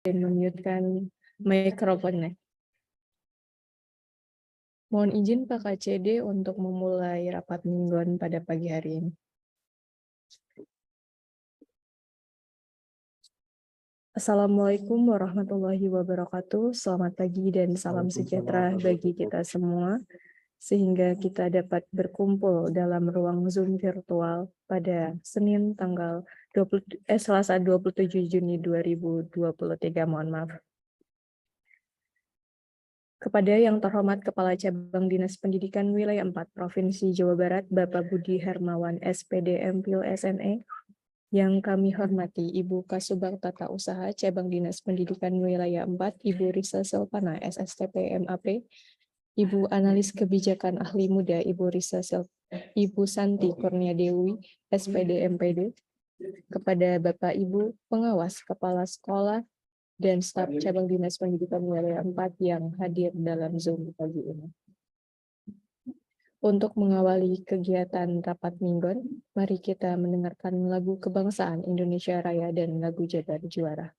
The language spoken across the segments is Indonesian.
dan memute-kan mikrofonnya. Mohon izin Pak KCD untuk memulai rapat mingguan pada pagi hari ini. Assalamualaikum warahmatullahi wabarakatuh. Selamat pagi dan salam sejahtera bagi kita semua, sehingga kita dapat berkumpul dalam ruang Zoom virtual pada Senin tanggal Selasa 27 Juni 2023. Mohon maaf. Kepada yang terhormat Kepala Cabang Dinas Pendidikan Wilayah 4 Provinsi Jawa Barat, Bapak Budi Hermawan SPD MPhil SNE, yang kami hormati Ibu Kasubag Tata Usaha Cabang Dinas Pendidikan Wilayah 4, Ibu Risa Silvana SSTP MAP, Ibu Analis Kebijakan Ahli Muda Ibu Ibu Santi Kurnia Dewi SPD MPD, kepada Bapak Ibu Pengawas Kepala Sekolah dan staf Cabang Dinas Pendidikan Wilayah 4 yang hadir dalam Zoom pagi ini. Untuk mengawali kegiatan rapat mingguan, mari kita mendengarkan lagu kebangsaan Indonesia Raya dan lagu Jabar Juara.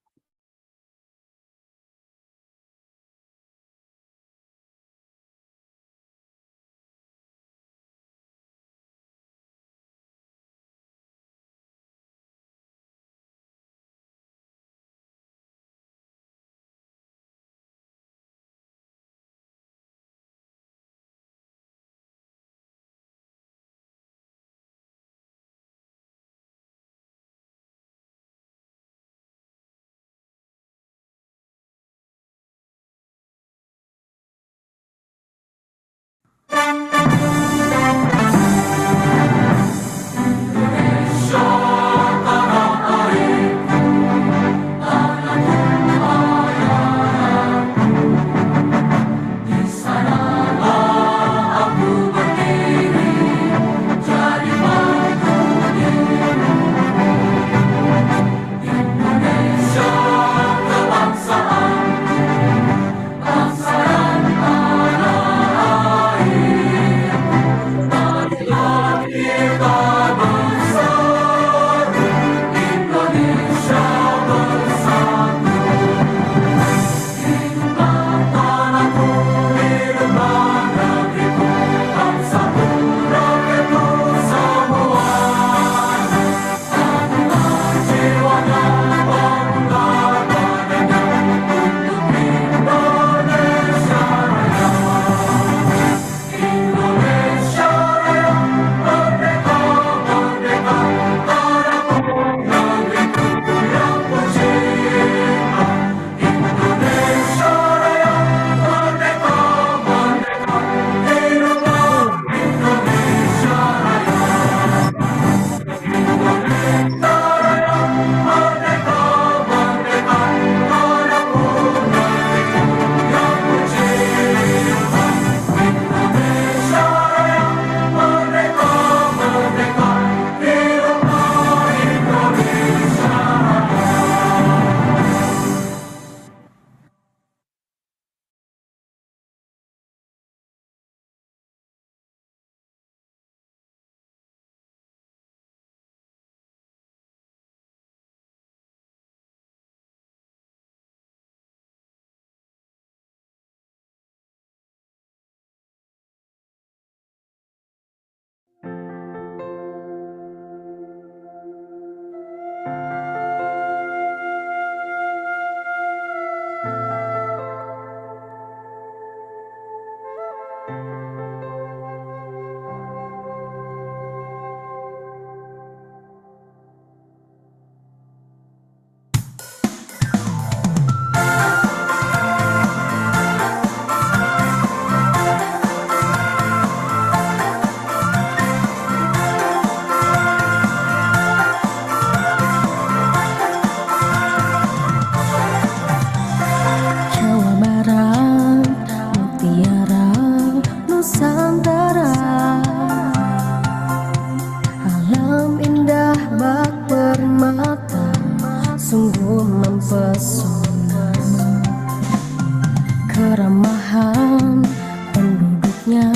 Keramahan penduduknya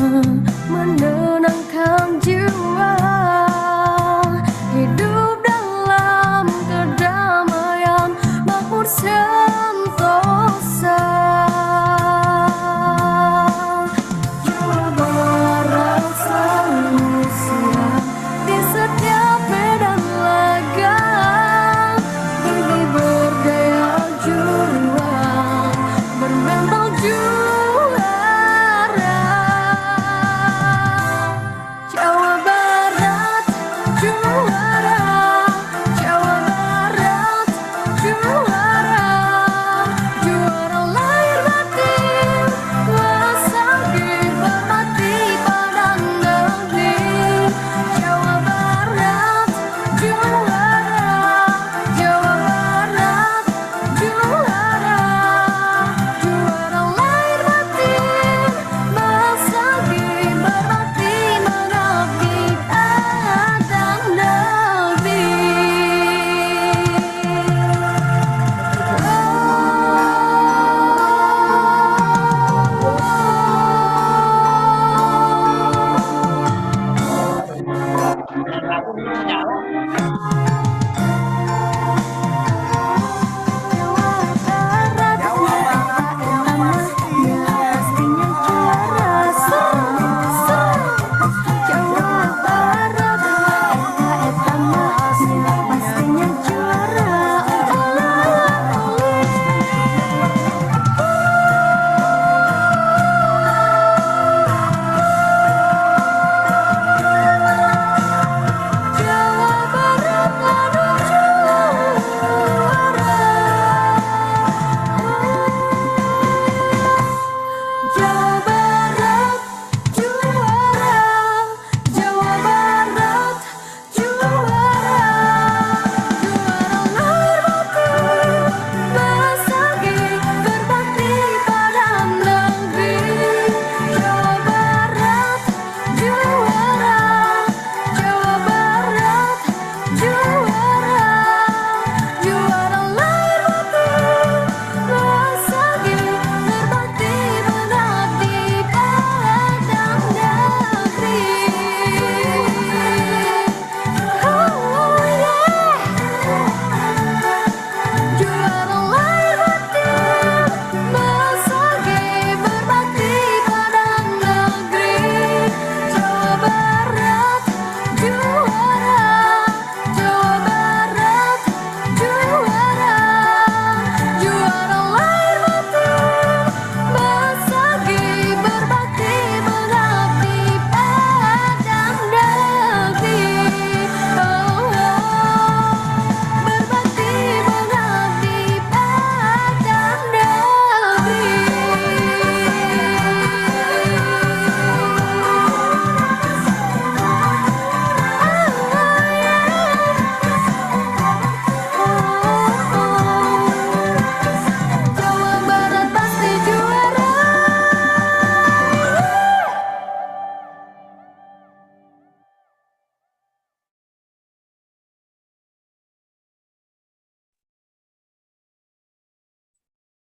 menenangkan jiwa, hidup dalam kedamaian makmur sendiri.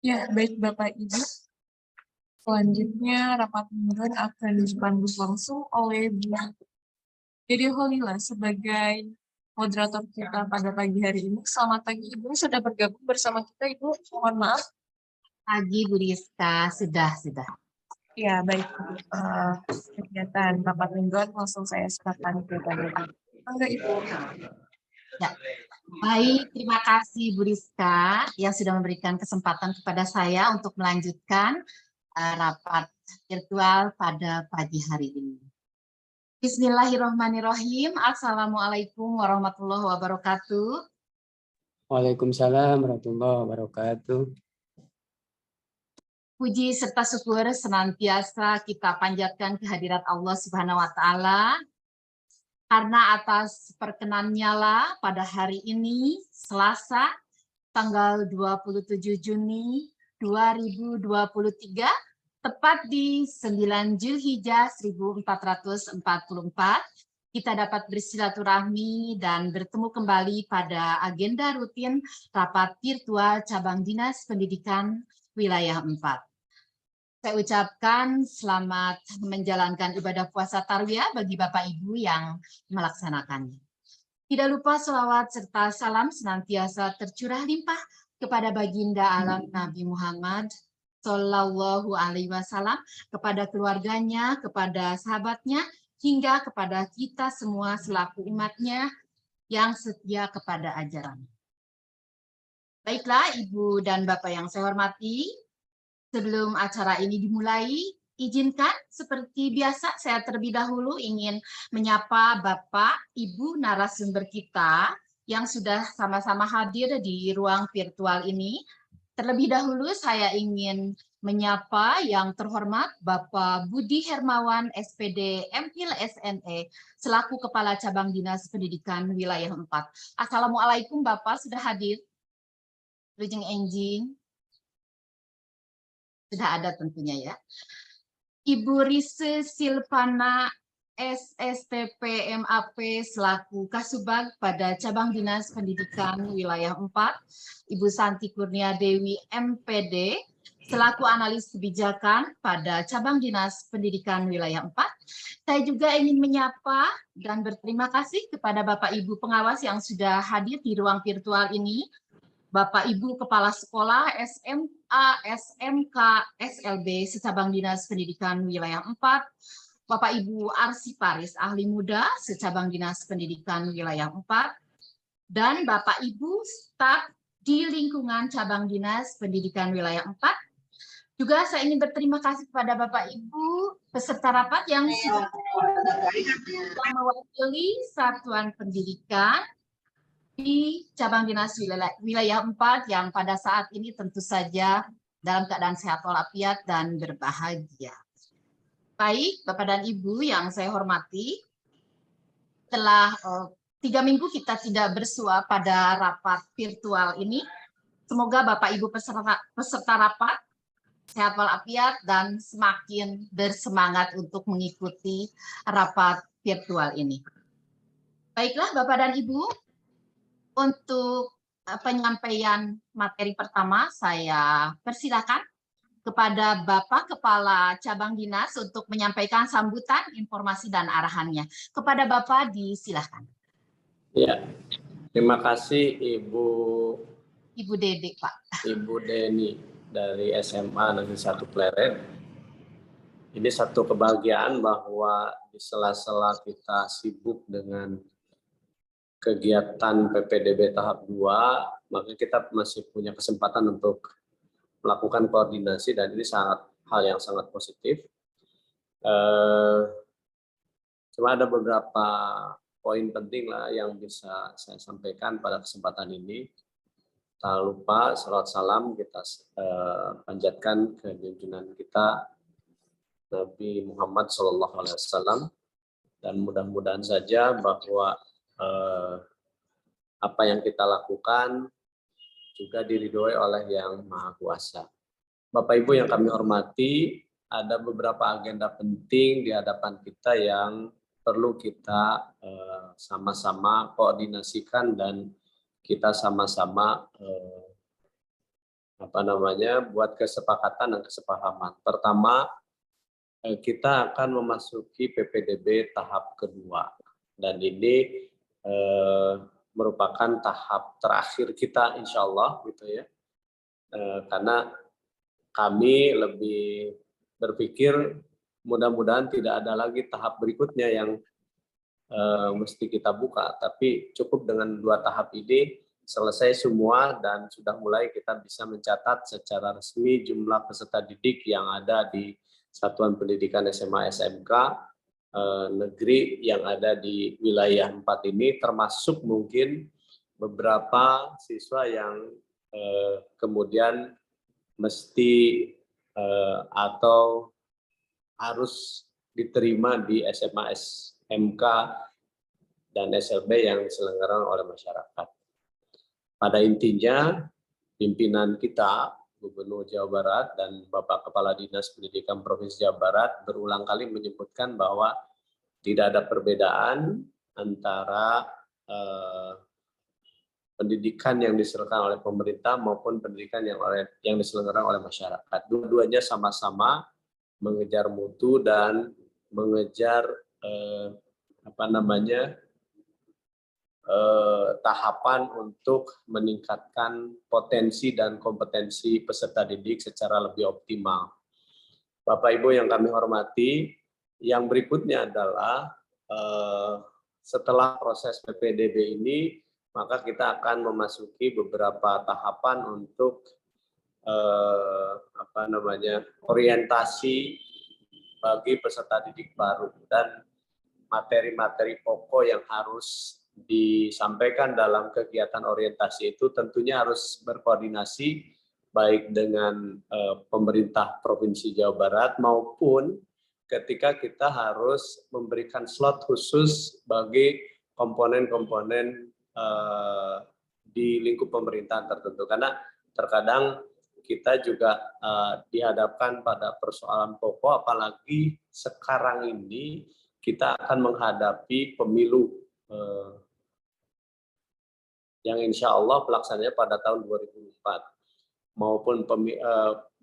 Ya, baik Bapak Ibu. Selanjutnya rapat mingguan akan dipandu langsung oleh Bu Dede Holila sebagai moderator kita pada pagi hari ini. Selamat pagi Ibu, sudah bergabung bersama kita Ibu. Mohon maaf. Pagi Bu Rizka, sudah. Ya, baik. Kegiatan rapat mingguan langsung saya serahkan kepada Ibu. Mangga Ibu. Ya. Baik, terima kasih Bu Rizka yang sudah memberikan kesempatan kepada saya untuk melanjutkan rapat virtual pada pagi hari ini. Bismillahirrahmanirrahim. Assalamualaikum warahmatullahi wabarakatuh. Waalaikumsalam warahmatullahi wabarakatuh. Puji serta syukur senantiasa kita panjatkan kehadirat Allah Subhanahu wa taala. Karena atas perkenannya lah pada hari ini, Selasa, tanggal 27 Juni 2023, tepat di 9 Zulhijjah 1444, kita dapat bersilaturahmi dan bertemu kembali pada agenda rutin rapat virtual Cabang Dinas Pendidikan Wilayah 4. Saya ucapkan selamat menjalankan ibadah puasa Tarwiyah bagi Bapak Ibu yang melaksanakannya. Tidak lupa selawat serta salam senantiasa tercurah limpah kepada baginda alam Nabi Muhammad Sallallahu Alaihi Wasallam, kepada keluarganya, kepada sahabatnya, hingga kepada kita semua selaku umatnya yang setia kepada ajaran. Baiklah Ibu dan Bapak yang saya hormati, sebelum acara ini dimulai, izinkan seperti biasa saya terlebih dahulu ingin menyapa Bapak, Ibu narasumber kita yang sudah sama-sama hadir di ruang virtual ini. Terlebih dahulu saya ingin menyapa yang terhormat Bapak Budi Hermawan SPD MPhil SNE selaku Kepala Cabang Dinas Pendidikan Wilayah 4. Assalamualaikum Bapak, sudah hadir? Lujeng enjing. Sudah ada tentunya ya. Ibu Rise Silvana SSTP MAP selaku Kasubag pada Cabang Dinas Pendidikan Wilayah 4, Ibu Santi Kurnia Dewi MPD selaku analis kebijakan pada Cabang Dinas Pendidikan Wilayah 4. Saya juga ingin menyapa dan berterima kasih kepada Bapak Ibu pengawas yang sudah hadir di ruang virtual ini, Bapak Ibu Kepala Sekolah SMA, SMK, SLB secabang Dinas Pendidikan Wilayah 4, Bapak Ibu Arsiparis Ahli Muda secabang Dinas Pendidikan Wilayah 4, dan Bapak Ibu staf di lingkungan cabang Dinas Pendidikan Wilayah 4. Juga saya ingin berterima kasih kepada Bapak Ibu peserta rapat yang sudah mewakili satuan pendidikan di cabang dinas wilayah 4 yang pada saat ini tentu saja dalam keadaan sehat walafiat dan berbahagia. Baik, Bapak dan Ibu yang saya hormati, setelah 3 minggu kita tidak bersua pada rapat virtual ini, semoga Bapak Ibu peserta rapat sehat walafiat dan semakin bersemangat untuk mengikuti rapat virtual ini. Baiklah Bapak dan Ibu, untuk penyampaian materi pertama, saya persilakan kepada Bapak Kepala Cabang Dinas untuk menyampaikan sambutan, informasi, dan arahannya. Kepada Bapak, disilakan. Ya, terima kasih Ibu Dede, Pak. Ibu Deni dari SMA Negeri 1 Pleret. Ini satu kebahagiaan bahwa di sela-sela kita sibuk dengan kegiatan PPDB tahap 2, maka kita masih punya kesempatan untuk melakukan koordinasi, dan ini hal yang sangat positif. Cuma ada beberapa poin penting lah yang bisa saya sampaikan pada kesempatan ini. Tak lupa salawat salam kita panjatkan ke junjungan kita Nabi Muhammad SAW, dan mudah-mudahan saja bahwa apa yang kita lakukan juga diridhoi oleh Yang Maha Kuasa. Bapak Ibu yang kami hormati, ada beberapa agenda penting di hadapan kita yang perlu kita sama-sama koordinasikan dan kita sama-sama buat kesepakatan dan kesepahaman. Pertama, kita akan memasuki PPDB tahap kedua, dan ini merupakan tahap terakhir kita, insya Allah, gitu ya. Karena kami lebih berpikir mudah-mudahan tidak ada lagi tahap berikutnya yang mesti kita buka, tapi cukup dengan 2 tahap ini selesai semua dan sudah mulai kita bisa mencatat secara resmi jumlah peserta didik yang ada di Satuan Pendidikan SMA SMK negeri yang ada di wilayah 4 ini, termasuk mungkin beberapa siswa yang kemudian mesti atau harus diterima di SMA SMK dan SLB yang diselenggarakan oleh masyarakat. Pada intinya, pimpinan kita, Gubernur Jawa Barat dan Bapak Kepala Dinas Pendidikan Provinsi Jawa Barat berulang kali menyebutkan bahwa tidak ada perbedaan antara pendidikan yang diselenggarakan oleh pemerintah maupun pendidikan yang diselenggarakan oleh masyarakat. Dua-duanya sama-sama mengejar mutu dan mengejar tahapan untuk meningkatkan potensi dan kompetensi peserta didik secara lebih optimal. Bapak Ibu yang kami hormati, yang berikutnya adalah setelah proses PPDB ini, maka kita akan memasuki beberapa tahapan untuk orientasi bagi peserta didik baru, dan materi-materi pokok yang harus disampaikan dalam kegiatan orientasi itu tentunya harus berkoordinasi baik dengan pemerintah Provinsi Jawa Barat maupun ketika kita harus memberikan slot khusus bagi komponen-komponen di lingkup pemerintahan tertentu, karena terkadang kita juga dihadapkan pada persoalan pokok, apalagi sekarang ini kita akan menghadapi pemilu yang insya Allah pelaksananya pada tahun 2024, maupun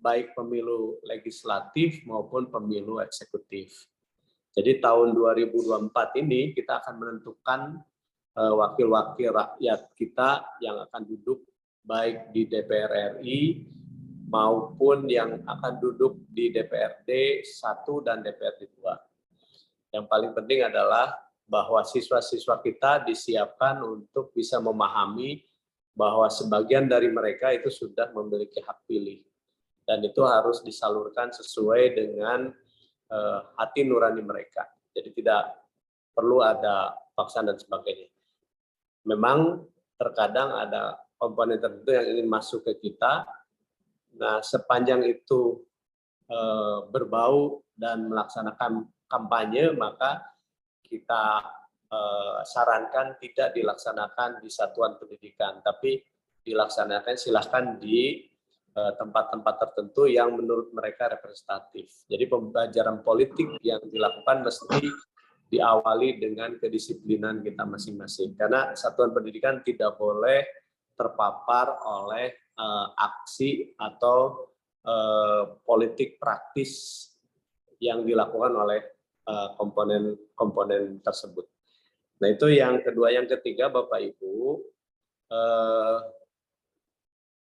baik pemilu legislatif maupun pemilu eksekutif. Jadi tahun 2024 ini kita akan menentukan wakil-wakil rakyat kita yang akan duduk baik di DPR RI maupun yang akan duduk di DPRD 1 dan DPRD 2. Yang paling penting adalah bahwa siswa-siswa kita disiapkan untuk bisa memahami bahwa sebagian dari mereka itu sudah memiliki hak pilih, dan itu harus disalurkan sesuai dengan hati nurani mereka. Jadi tidak perlu ada paksaan dan sebagainya. Memang terkadang ada komponen tertentu yang ingin masuk ke kita. Nah, sepanjang itu berbau dan melaksanakan kampanye, maka kita sarankan tidak dilaksanakan di satuan pendidikan, tapi dilaksanakan silahkan di tempat-tempat tertentu yang menurut mereka representatif. Jadi pembelajaran politik yang dilakukan mesti diawali dengan kedisiplinan kita masing-masing, karena satuan pendidikan tidak boleh terpapar oleh aksi atau politik praktis yang dilakukan oleh komponen tersebut. Nah, itu yang kedua. Yang ketiga, Bapak Ibu,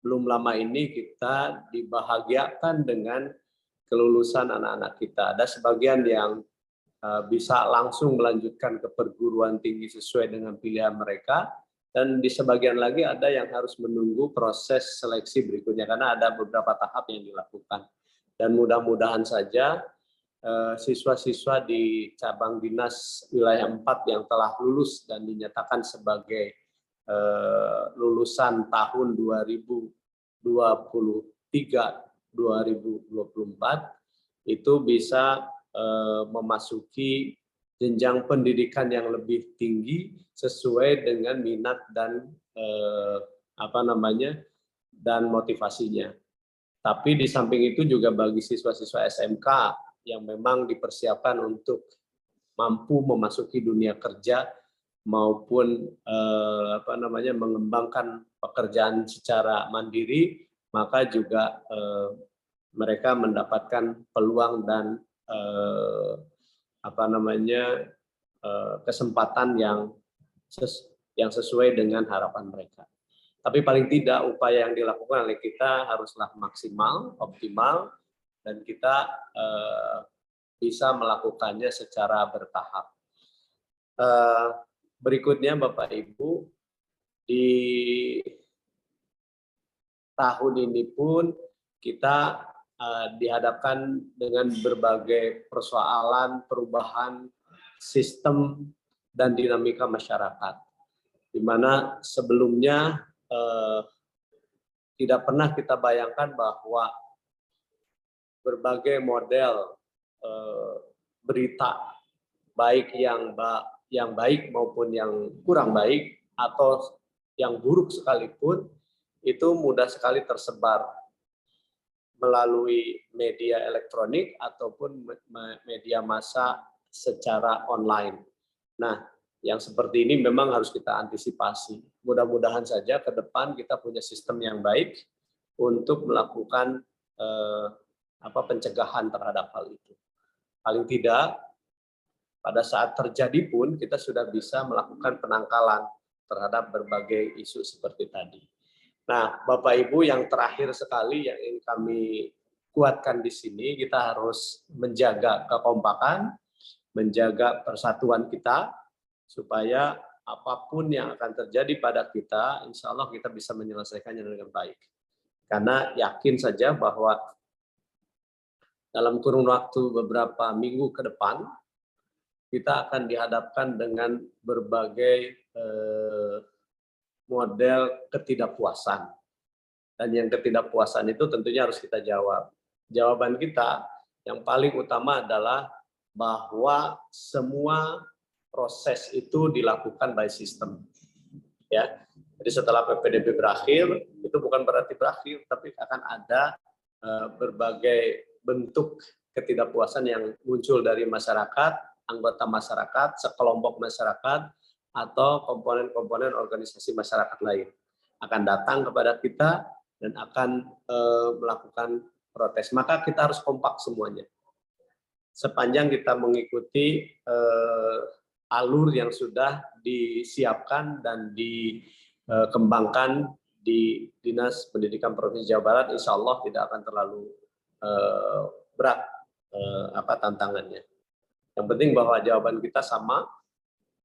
belum lama ini kita dibahagiakan dengan kelulusan anak-anak kita. Ada sebagian yang bisa langsung melanjutkan ke perguruan tinggi sesuai dengan pilihan mereka, dan di sebagian lagi ada yang harus menunggu proses seleksi berikutnya karena ada beberapa tahap yang dilakukan. Dan mudah-mudahan saja siswa-siswa di cabang dinas wilayah 4 yang telah lulus dan dinyatakan sebagai lulusan tahun 2023-2024 itu bisa memasuki jenjang pendidikan yang lebih tinggi sesuai dengan minat dan dan motivasinya. Tapi di samping itu juga bagi siswa-siswa SMK yang memang dipersiapkan untuk mampu memasuki dunia kerja maupun mengembangkan pekerjaan secara mandiri, maka juga mereka mendapatkan peluang dan kesempatan yang sesuai dengan harapan mereka. Tapi paling tidak upaya yang dilakukan oleh kita haruslah maksimal, optimal, dan kita bisa melakukannya secara bertahap. Berikutnya Bapak Ibu, di tahun ini pun kita dihadapkan dengan berbagai persoalan, perubahan sistem dan dinamika masyarakat, di mana sebelumnya tidak pernah kita bayangkan bahwa berbagai model berita, baik yang baik maupun yang kurang baik atau yang buruk sekalipun, itu mudah sekali tersebar melalui media elektronik ataupun media massa secara online. Nah, yang seperti ini memang harus kita antisipasi. Mudah-mudahan saja ke depan kita punya sistem yang baik untuk melakukan pencegahan terhadap hal itu. Paling tidak, pada saat terjadi pun kita sudah bisa melakukan penangkalan terhadap berbagai isu seperti tadi. Nah, Bapak Ibu, yang terakhir sekali yang ingin kami kuatkan di sini, kita harus menjaga kekompakan, menjaga persatuan kita, supaya apapun yang akan terjadi pada kita, insya Allah kita bisa menyelesaikannya dengan baik. Karena yakin saja bahwa dalam kurun waktu beberapa minggu ke depan, kita akan dihadapkan dengan berbagai model ketidakpuasan. Dan yang ketidakpuasan itu tentunya harus kita jawab. Jawaban kita yang paling utama adalah bahwa semua proses itu dilakukan by system. Ya. Jadi setelah PPDB berakhir, itu bukan berarti berakhir, tapi akan ada berbagai bentuk ketidakpuasan yang muncul dari masyarakat, anggota masyarakat, sekelompok masyarakat, atau komponen-komponen organisasi masyarakat lain akan datang kepada kita dan akan melakukan protes. Maka kita harus kompak semuanya. Sepanjang kita mengikuti alur yang sudah disiapkan dan dikembangkan di Dinas Pendidikan Provinsi Jawa Barat, insya Allah tidak akan terlalu berat tantangannya. Yang penting bahwa jawaban kita sama,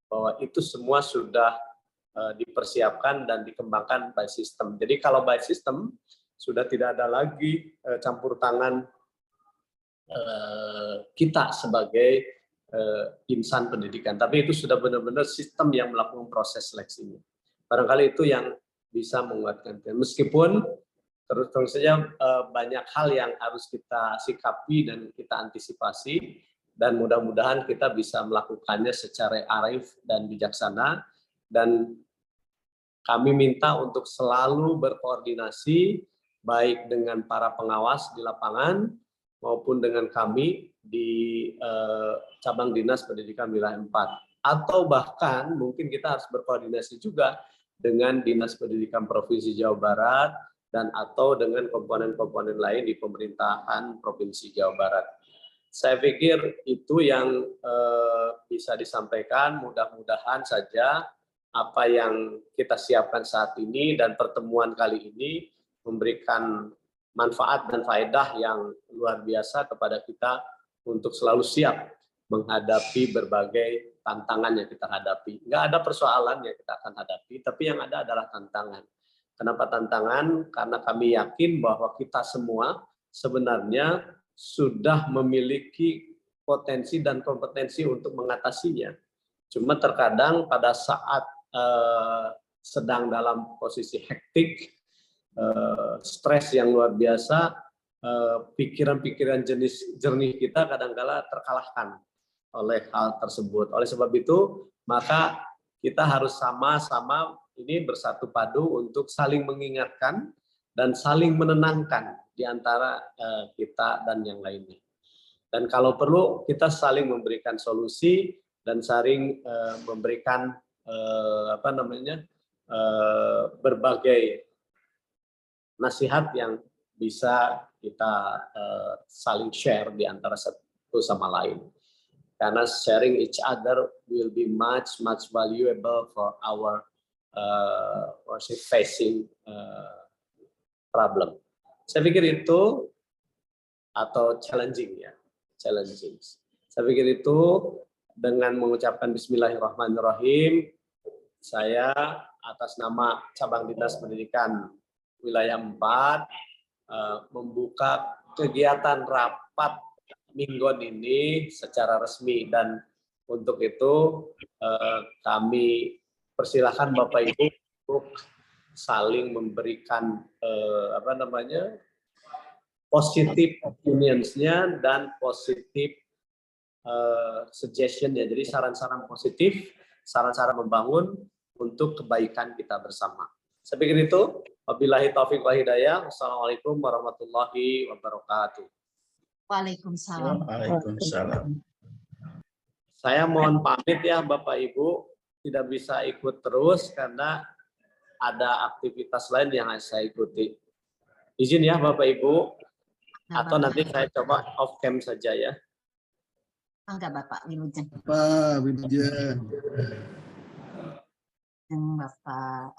bahwa itu semua sudah dipersiapkan dan dikembangkan by system. Jadi kalau by system sudah tidak ada lagi campur tangan kita sebagai insan pendidikan, tapi itu sudah benar-benar sistem yang melakukan proses seleksinya. Barangkali itu yang bisa menguatkan. Meskipun terus saja banyak hal yang harus kita sikapi dan kita antisipasi, dan mudah-mudahan kita bisa melakukannya secara arif dan bijaksana, dan kami minta untuk selalu berkoordinasi baik dengan para pengawas di lapangan maupun dengan kami di cabang Dinas Pendidikan Wilayah 4, atau bahkan mungkin kita harus berkoordinasi juga dengan Dinas Pendidikan Provinsi Jawa Barat dan atau dengan komponen-komponen lain di pemerintahan Provinsi Jawa Barat. Saya pikir itu yang bisa disampaikan. Mudah-mudahan saja apa yang kita siapkan saat ini dan pertemuan kali ini memberikan manfaat dan faedah yang luar biasa kepada kita untuk selalu siap menghadapi berbagai tantangan yang kita hadapi. Nggak ada persoalan yang kita akan hadapi, tapi yang ada adalah tantangan. Kenapa tantangan? Karena kami yakin bahwa kita semua sebenarnya sudah memiliki potensi dan kompetensi untuk mengatasinya. Cuma terkadang pada saat sedang dalam posisi hektik, stres yang luar biasa, pikiran-pikiran jernih kita kadang-kala terkalahkan oleh hal tersebut. Oleh sebab itu, maka kita harus sama-sama ini bersatu padu untuk saling mengingatkan dan saling menenangkan di antara kita dan yang lainnya. Dan kalau perlu kita saling memberikan solusi dan saling memberikan berbagai nasihat yang bisa kita saling share di antara satu sama lain. Karena sharing each other will be much valuable for our facing problem. Saya pikir itu, atau challenging ya, challenging. Saya pikir itu dengan mengucapkan Bismillahirrahmanirrahim, saya atas nama Cabang Dinas Pendidikan Wilayah 4 membuka kegiatan rapat mingguan ini secara resmi, dan untuk itu kami persilahkan Bapak Ibu untuk saling memberikan positif opinions-nya dan positif suggestion ya. Jadi saran-saran positif, saran-saran membangun untuk kebaikan kita bersama. Saya pikir itu. Wabillahi taufiq wa hidayah. Wassalamualaikum warahmatullahi wabarakatuh. Waalaikumsalam. Waalaikumsalam. Saya mohon pamit ya Bapak Ibu, tidak bisa ikut terus karena ada aktivitas lain yang saya ikuti. Izin ya Bapak Ibu, atau nanti saya coba off cam saja ya. Enggak Bapak Wilujeng. Pak Wilujeng. Bapak.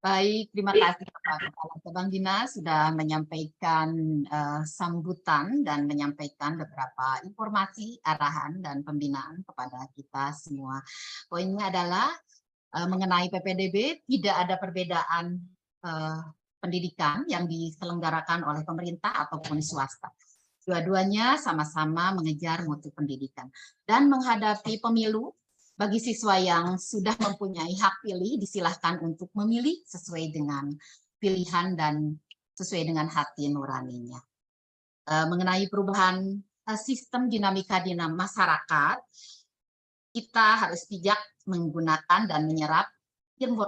Baik, terima kasih Bapak Kepala Cabang Dinas sudah menyampaikan sambutan dan menyampaikan beberapa informasi, arahan, dan pembinaan kepada kita semua. Poinnya adalah mengenai PPDB, tidak ada perbedaan pendidikan yang diselenggarakan oleh pemerintah ataupun swasta. Dua-duanya sama-sama mengejar mutu pendidikan. Dan menghadapi pemilu, bagi siswa yang sudah mempunyai hak pilih, disilahkan untuk memilih sesuai dengan pilihan dan sesuai dengan hati nuraninya. Mengenai perubahan sistem dinamika masyarakat, kita harus bijak menggunakan dan menyerap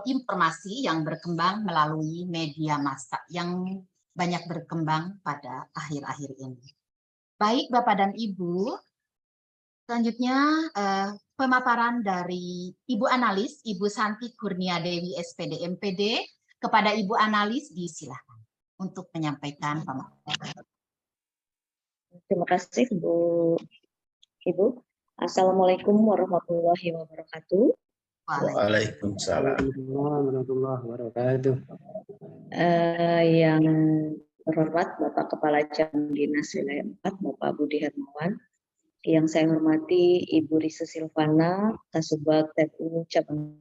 informasi yang berkembang melalui media massa yang banyak berkembang pada akhir-akhir ini. Baik Bapak dan Ibu, selanjutnya pemaparan dari Ibu Analis, Ibu Santi Kurnia Dewi SPD MPD. Kepada Ibu Analis disilakan untuk menyampaikan pemaparan. Terima kasih Ibu. Assalamualaikum warahmatullahi wabarakatuh. Waalaikumsalam. Warahmatullahi wabarakatuh. Yang terhormat Bapak Kepala Cabang Dinas Wilayah 4, Bapak Budi Hermawan. Yang saya hormati Ibu Risa Silvana, Kasubag TU Cabang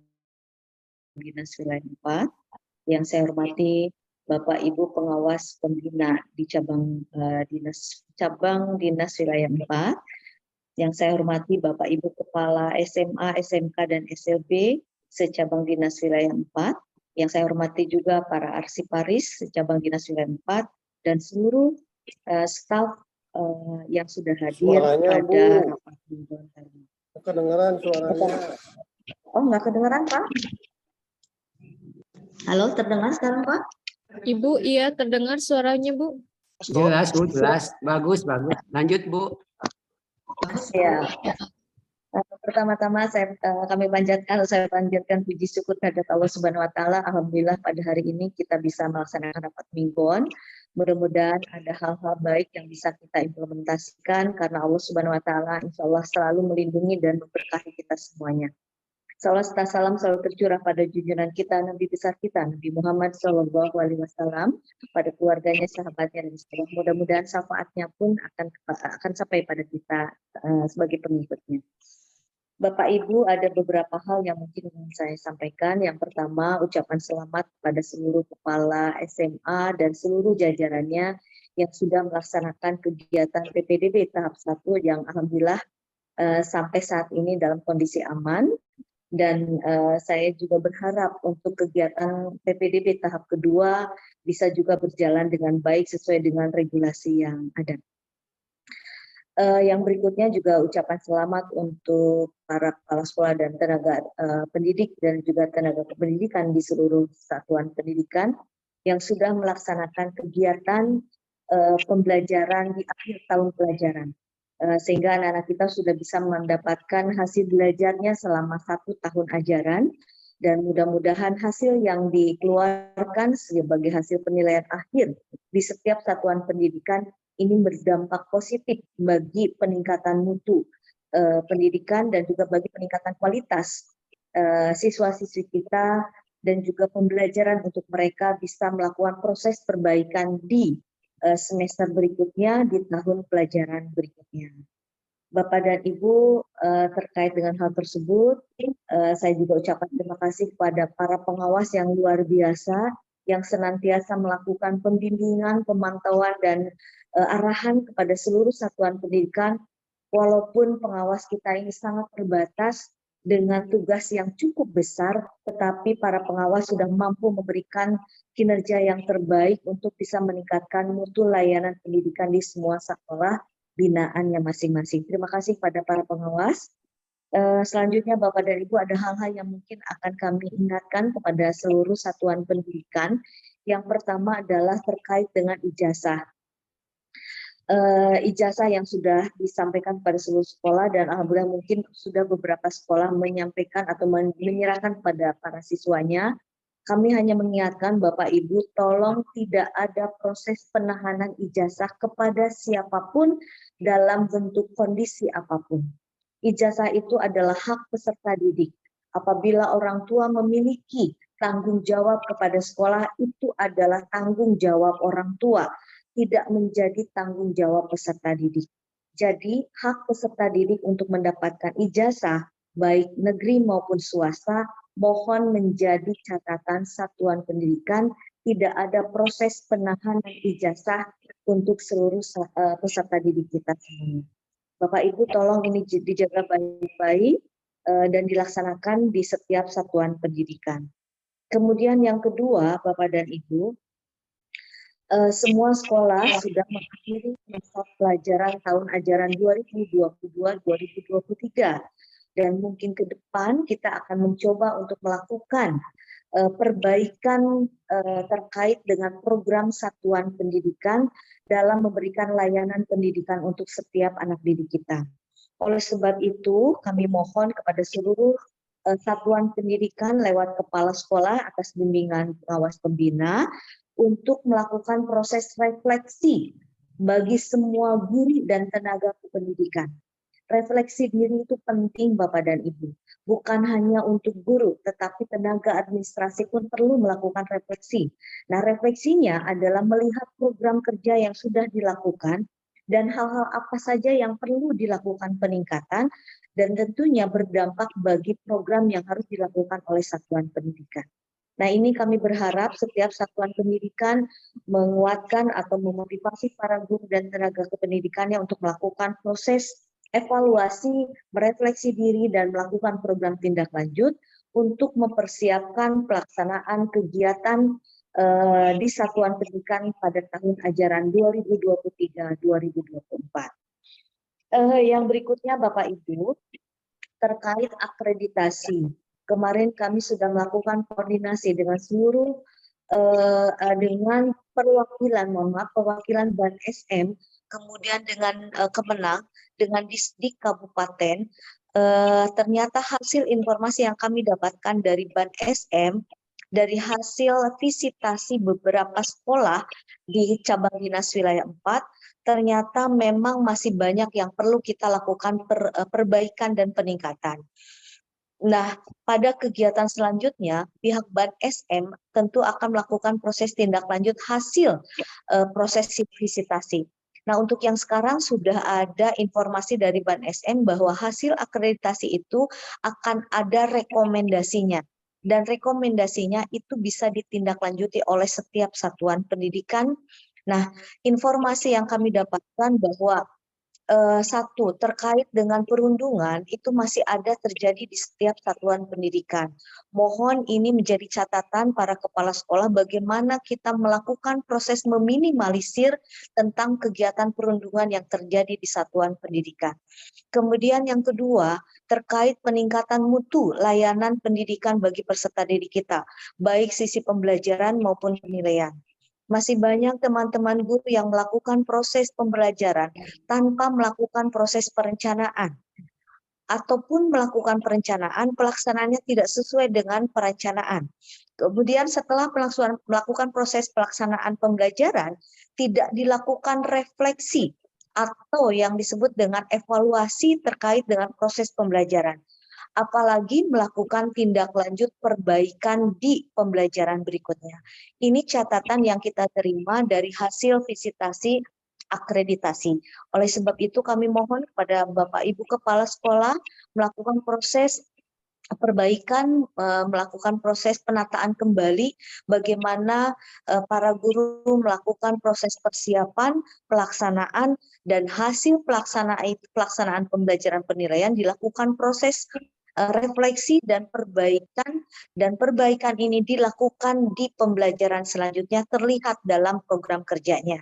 Dinas Wilayah 4. Yang saya hormati Bapak Ibu pengawas pembina di Cabang Dinas Wilayah 4. Yang saya hormati Bapak Ibu Kepala SMA, SMK, dan SLB secabang Dinas Wilayah 4. Yang saya hormati juga para arsiparis secabang Dinas Wilayah 4 dan seluruh staf yang sudah hadir suaranya, pada Bu. rapat mingguan kali. Kedengeran suaranya. Oh, nggak kedengeran, Pak? Halo, terdengar sekarang, Pak? Ibu, iya terdengar suaranya, Bu. Jelas, Bu, jelas. Bagus. Lanjut, Bu. Ya. Pertama-tama kami panjatkan puji syukur kehadirat Allah Subhanahu wa taala. Alhamdulillah pada hari ini kita bisa melaksanakan rapat mingguan. Mudah-mudahan ada hal-hal baik yang bisa kita implementasikan karena Allah Subhanahu wa taala insyaallah selalu melindungi dan memberkahi kita semuanya. Salawat serta salam selalu tercurah pada junjungan kita, Nabi besar kita, Nabi Muhammad SAW, pada keluarganya, sahabatnya, dan semoga mudah-mudahan syafaatnya pun akan sampai pada kita sebagai pengikutnya. Bapak Ibu, ada beberapa hal yang mungkin ingin saya sampaikan. Yang pertama, ucapan selamat pada seluruh kepala SMA dan seluruh jajarannya yang sudah melaksanakan kegiatan PPDB tahap 1 yang alhamdulillah sampai saat ini dalam kondisi aman. Dan saya juga berharap untuk kegiatan PPDB tahap kedua bisa juga berjalan dengan baik sesuai dengan regulasi yang ada. Yang berikutnya juga ucapan selamat untuk para kepala sekolah dan tenaga pendidik dan juga tenaga kependidikan di seluruh satuan pendidikan yang sudah melaksanakan kegiatan pembelajaran di akhir tahun pelajaran. Sehingga anak-anak kita sudah bisa mendapatkan hasil belajarnya selama 1 tahun ajaran Dan mudah-mudahan hasil yang dikeluarkan sebagai hasil penilaian akhir di setiap satuan pendidikan ini berdampak positif bagi peningkatan mutu pendidikan dan juga bagi peningkatan kualitas siswa-siswi kita dan juga pembelajaran untuk mereka bisa melakukan proses perbaikan di semester berikutnya, di tahun pelajaran berikutnya. Bapak dan Ibu, terkait dengan hal tersebut, saya juga ucapkan terima kasih kepada para pengawas yang luar biasa yang senantiasa melakukan pembimbingan, pemantauan, dan arahan kepada seluruh satuan pendidikan. Walaupun pengawas kita ini sangat terbatas dengan tugas yang cukup besar, tetapi para pengawas sudah mampu memberikan kinerja yang terbaik untuk bisa meningkatkan mutu layanan pendidikan di semua sekolah binaannya masing-masing. Terima kasih kepada para pengawas. Selanjutnya Bapak dan Ibu, ada hal-hal yang mungkin akan kami ingatkan kepada seluruh satuan pendidikan. Yang pertama adalah terkait dengan ijazah. Ijazah yang sudah disampaikan pada seluruh sekolah dan alhamdulillah mungkin sudah beberapa sekolah menyampaikan atau menyerahkan kepada para siswanya. Kami hanya mengingatkan Bapak Ibu, tolong tidak ada proses penahanan ijazah kepada siapapun dalam bentuk kondisi apapun. Ijazah itu adalah hak peserta didik. Apabila orang tua memiliki tanggung jawab kepada sekolah, itu adalah tanggung jawab orang tua, tidak menjadi tanggung jawab peserta didik. Jadi, hak peserta didik untuk mendapatkan ijazah, baik negeri maupun swasta, mohon menjadi catatan satuan pendidikan, tidak ada proses penahanan ijazah untuk seluruh peserta didik kita semuanya. Bapak Ibu tolong ini dijaga baik-baik dan dilaksanakan di setiap satuan pendidikan. Kemudian yang kedua, Bapak dan Ibu, semua sekolah sudah mengakhiri masa pelajaran tahun ajaran 2022-2023. Dan mungkin ke depan kita akan mencoba untuk melakukan perbaikan terkait dengan program satuan pendidikan dalam memberikan layanan pendidikan untuk setiap anak didik kita. Oleh sebab itu, kami mohon kepada seluruh satuan pendidikan lewat kepala sekolah atas bimbingan pengawas pembina untuk melakukan proses refleksi bagi semua guru dan tenaga kependidikan. Refleksi diri itu penting Bapak dan Ibu. Bukan hanya untuk guru, tetapi tenaga administrasi pun perlu melakukan refleksi. Nah, refleksinya adalah melihat program kerja yang sudah dilakukan dan hal-hal apa saja yang perlu dilakukan peningkatan dan tentunya berdampak bagi program yang harus dilakukan oleh satuan pendidikan. Nah, ini kami berharap setiap satuan pendidikan menguatkan atau memotivasi para guru dan tenaga kependidikannya untuk melakukan proses evaluasi, merefleksi diri, dan melakukan program tindak lanjut untuk mempersiapkan pelaksanaan kegiatan di satuan pendidikan pada tahun ajaran 2023-2024. Yang berikutnya Bapak Ibu, terkait akreditasi. Kemarin kami sudah melakukan koordinasi dengan seluruh dengan perwakilan BAN SM, kemudian dengan Kemenang, dengan Disdik Kabupaten. Ternyata hasil informasi yang kami dapatkan dari BAN SM, dari hasil visitasi beberapa sekolah di cabang dinas wilayah 4, ternyata memang masih banyak yang perlu kita lakukan perbaikan dan peningkatan. Nah, pada kegiatan selanjutnya, pihak BAN SM tentu akan melakukan proses tindak lanjut hasil proses visitasi. Nah, untuk yang sekarang sudah ada informasi dari BAN SM bahwa hasil akreditasi itu akan ada rekomendasinya. Dan rekomendasinya itu bisa ditindaklanjuti oleh setiap satuan pendidikan. Nah, informasi yang kami dapatkan bahwa satu, terkait dengan perundungan itu masih ada terjadi di setiap satuan pendidikan. Mohon ini menjadi catatan para kepala sekolah bagaimana kita melakukan proses meminimalisir tentang kegiatan perundungan yang terjadi di satuan pendidikan. Kemudian yang kedua, terkait peningkatan mutu layanan pendidikan bagi peserta didik kita, baik sisi pembelajaran maupun penilaian. Masih banyak teman-teman guru yang melakukan proses pembelajaran tanpa melakukan proses perencanaan. ataupun melakukan perencanaan, pelaksanaannya tidak sesuai dengan perencanaan. Kemudian setelah melakukan proses pelaksanaan pembelajaran, tidak dilakukan refleksi atau yang disebut dengan evaluasi terkait dengan proses pembelajaran. Apalagi melakukan tindak lanjut perbaikan di pembelajaran berikutnya. Ini catatan yang kita terima dari hasil visitasi akreditasi. Oleh sebab itu kami mohon kepada Bapak Ibu Kepala Sekolah melakukan proses perbaikan, melakukan proses penataan kembali bagaimana para guru melakukan proses persiapan, pelaksanaan, dan hasil pelaksanaan pembelajaran penilaian dilakukan proses refleksi dan perbaikan ini dilakukan di pembelajaran selanjutnya terlihat dalam program kerjanya.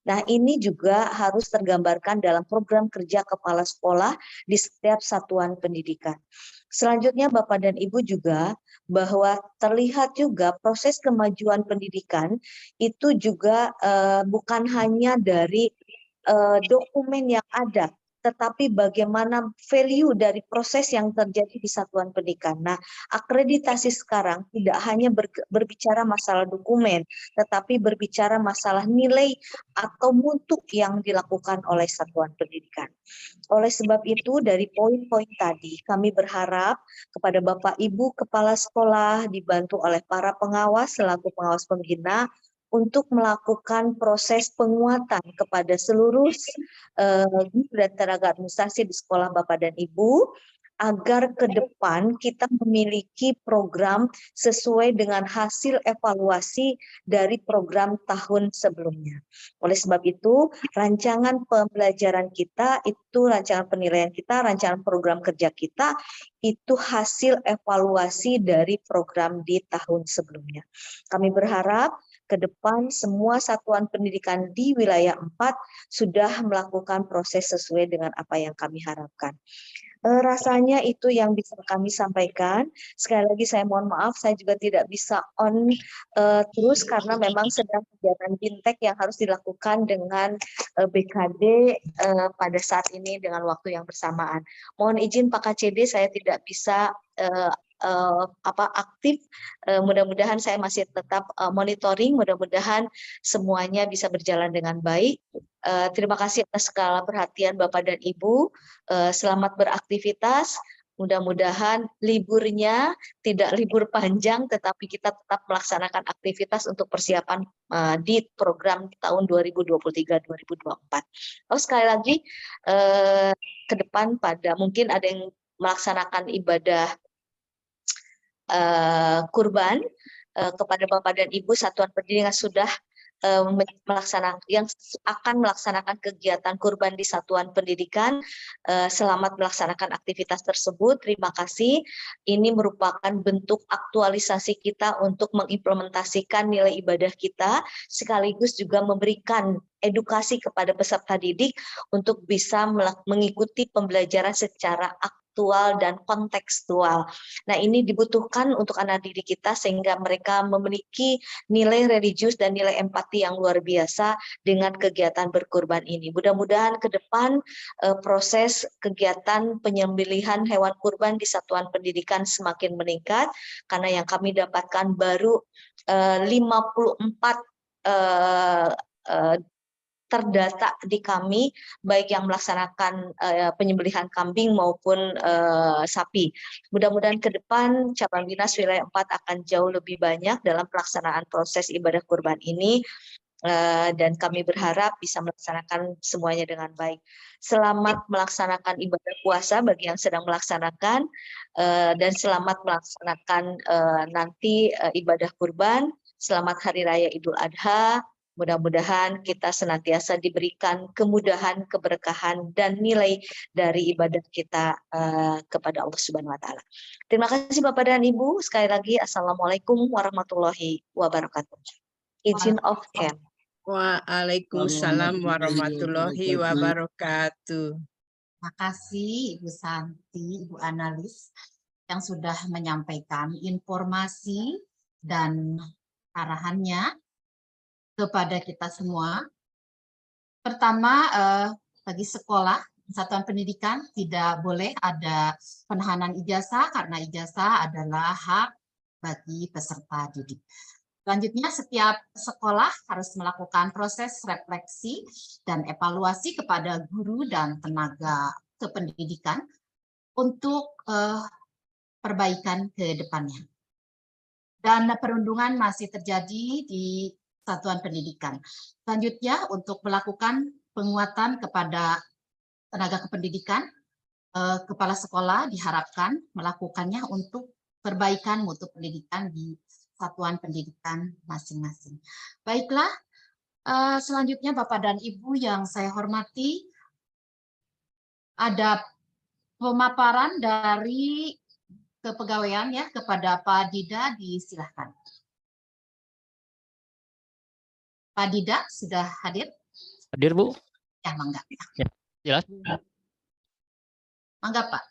Nah, ini juga harus tergambarkan dalam program kerja kepala sekolah di setiap satuan pendidikan. Selanjutnya Bapak dan Ibu juga bahwa terlihat juga proses kemajuan pendidikan itu juga bukan hanya dari dokumen yang ada, tetapi bagaimana value dari proses yang terjadi di satuan pendidikan. Nah, akreditasi sekarang tidak hanya berbicara masalah dokumen, tetapi berbicara masalah nilai atau mutu yang dilakukan oleh satuan pendidikan. Oleh sebab itu, dari poin-poin tadi, kami berharap kepada Bapak Ibu Kepala Sekolah dibantu oleh para pengawas selaku pengawas pembina untuk melakukan proses penguatan kepada seluruh guru dan tenaga administrasi di sekolah Bapak dan Ibu, agar ke depan kita memiliki program sesuai dengan hasil evaluasi dari program tahun sebelumnya. Oleh sebab itu, rancangan pembelajaran kita itu, rancangan penilaian kita, rancangan program kerja kita, itu hasil evaluasi dari program di tahun sebelumnya. Kami berharap ke depan semua satuan pendidikan di wilayah 4 sudah melakukan proses sesuai dengan apa yang kami harapkan. Rasanya itu yang bisa kami sampaikan. Sekali lagi saya mohon maaf, saya juga tidak bisa on terus karena memang sedang kegiatan bintek yang harus dilakukan dengan BKD pada saat ini dengan waktu yang bersamaan. Mohon izin Pak KCD, saya tidak bisa aktif. Mudah-mudahan saya masih tetap monitoring, mudah-mudahan semuanya bisa berjalan dengan baik. Terima kasih atas segala perhatian Bapak dan Ibu. Selamat beraktivitas. Mudah-mudahan liburnya tidak libur panjang, tetapi kita tetap melaksanakan aktivitas untuk persiapan di program tahun 2023-2024. Sekali lagi, ke depan mungkin ada yang melaksanakan ibadah kurban kepada Bapak dan Ibu satuan pendidikan sudah yang akan melaksanakan kegiatan kurban di satuan pendidikan. Selamat melaksanakan aktivitas tersebut. Terima kasih. Ini merupakan bentuk aktualisasi kita untuk mengimplementasikan nilai ibadah kita, sekaligus juga memberikan edukasi kepada peserta didik untuk bisa mengikuti pembelajaran secara aktual dan kontekstual. Nah, ini dibutuhkan untuk anak didik kita sehingga mereka memiliki nilai religius dan nilai empati yang luar biasa dengan kegiatan berkurban ini. Mudah-mudahan ke depan proses kegiatan penyembelihan hewan kurban di satuan pendidikan semakin meningkat, karena yang kami dapatkan baru 54 terdata di kami, baik yang melaksanakan penyembelihan kambing maupun sapi. Mudah-mudahan ke depan cabang dinas wilayah 4 akan jauh lebih banyak dalam pelaksanaan proses ibadah kurban ini, dan kami berharap bisa melaksanakan semuanya dengan baik. Selamat melaksanakan ibadah puasa bagi yang sedang melaksanakan, dan selamat melaksanakan nanti ibadah kurban. Selamat Hari Raya Idul Adha. Mudah-mudahan kita senantiasa diberikan kemudahan, keberkahan, dan nilai dari ibadah kita kepada Allah Subhanahu wa Ta'ala. Terima kasih Bapak dan Ibu. Sekali lagi, Assalamualaikum warahmatullahi wabarakatuh. Izin off cam. Waalaikumsalam warahmatullahi wabarakatuh. Terima kasih Ibu Santi, Ibu Analis yang sudah menyampaikan informasi dan arahannya kepada kita semua. Pertama, bagi sekolah satuan pendidikan tidak boleh ada penahanan ijazah karena ijazah adalah hak bagi peserta didik. Selanjutnya, setiap sekolah harus melakukan proses refleksi dan evaluasi kepada guru dan tenaga kependidikan untuk perbaikan ke depannya. Dan perundungan masih terjadi di satuan pendidikan. Selanjutnya, untuk melakukan penguatan kepada tenaga kependidikan, kepala sekolah diharapkan melakukannya untuk perbaikan mutu pendidikan di satuan pendidikan masing-masing. Baiklah, selanjutnya Bapak dan Ibu yang saya hormati, ada pemaparan dari kepegawaian ya kepada Pak Dida, disilahkan. Pak Dida sudah hadir? Hadir, Bu? Ya, mangga. Jelas? Mangga, Pak.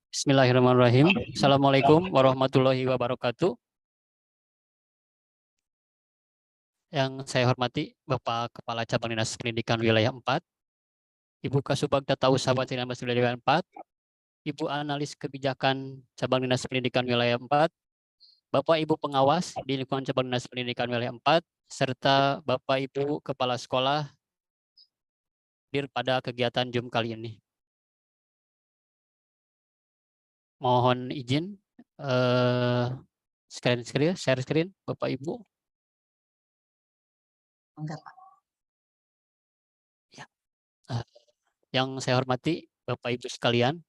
Bismillahirrahmanirrahim. Assalamualaikum warahmatullahi wabarakatuh. Yang saya hormati Bapak Kepala Cabang Dinas Pendidikan Wilayah 4, Ibu Kasubag Tata Usaha Dinas Wilayah 4, Ibu Analis Kebijakan Cabang Dinas Pendidikan Wilayah 4, Bapak Ibu Pengawas di lingkungan Cabang Dinas Pendidikan Wilayah 4, serta Bapak Ibu Kepala Sekolah hadir pada kegiatan Zoom kali ini. Mohon izin share screen Bapak Ibu. Mangga, Pak. Ya. Yang saya hormati Bapak Ibu sekalian,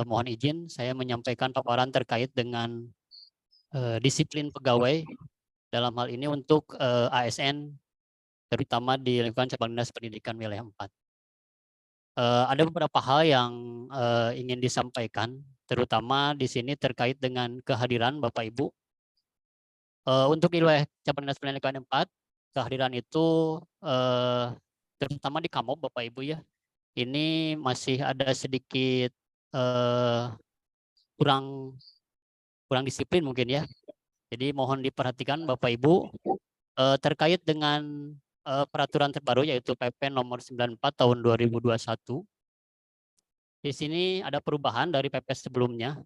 mohon izin saya menyampaikan paparan terkait dengan disiplin pegawai dalam hal ini untuk ASN terutama di lingkungan Cabang Dinas Pendidikan Wilayah 4. Ada beberapa hal yang ingin disampaikan, terutama di sini terkait dengan kehadiran Bapak Ibu. Untuk di wilayah Cabang Dinas Pendidikan 4, kehadiran itu terutama di Kamob Bapak Ibu ya, ini masih ada sedikit kurang disiplin mungkin ya. Jadi mohon diperhatikan Bapak Ibu terkait dengan peraturan terbaru yaitu PP nomor 94 tahun 2021. Di sini ada perubahan dari PP sebelumnya.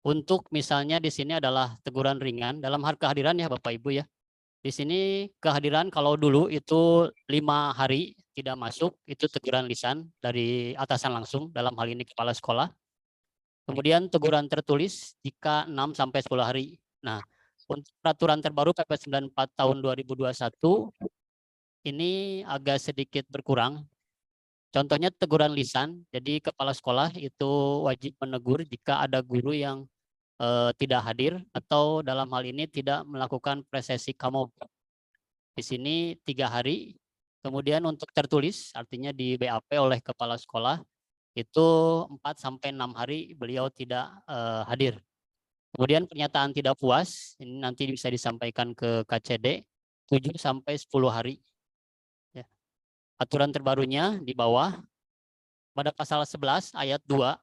Untuk misalnya di sini adalah teguran ringan dalam hal kehadiran ya Bapak Ibu ya. Di sini kehadiran kalau dulu itu 5 hari tidak masuk, itu teguran lisan dari atasan langsung, dalam hal ini kepala sekolah. Kemudian teguran tertulis jika 6 sampai 10 hari. Nah, untuk peraturan terbaru PP 94 tahun 2021 ini agak sedikit berkurang. Contohnya teguran lisan, jadi kepala sekolah itu wajib menegur jika ada guru yang tidak hadir atau dalam hal ini tidak melakukan presesi Kamob. Di sini 3 hari. Kemudian untuk tertulis, artinya di BAP oleh kepala sekolah, itu 4 sampai 6 hari beliau tidak hadir. Kemudian pernyataan tidak puas, ini nanti bisa disampaikan ke KCD, 7 sampai 10 hari. Ya. Aturan terbarunya di bawah, pada pasal 11 ayat 2,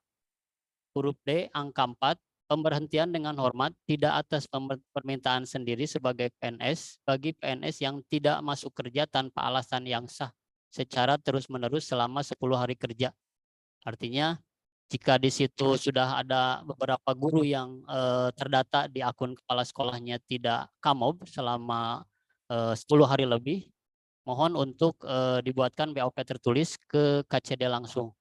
huruf D, angka 4, pemberhentian dengan hormat tidak atas permintaan sendiri sebagai PNS bagi PNS yang tidak masuk kerja tanpa alasan yang sah secara terus-menerus selama 10 hari kerja. Artinya jika di situ sudah ada beberapa guru yang terdata di akun kepala sekolahnya tidak Kamob selama 10 hari lebih, mohon untuk dibuatkan BOP tertulis ke KCD langsung.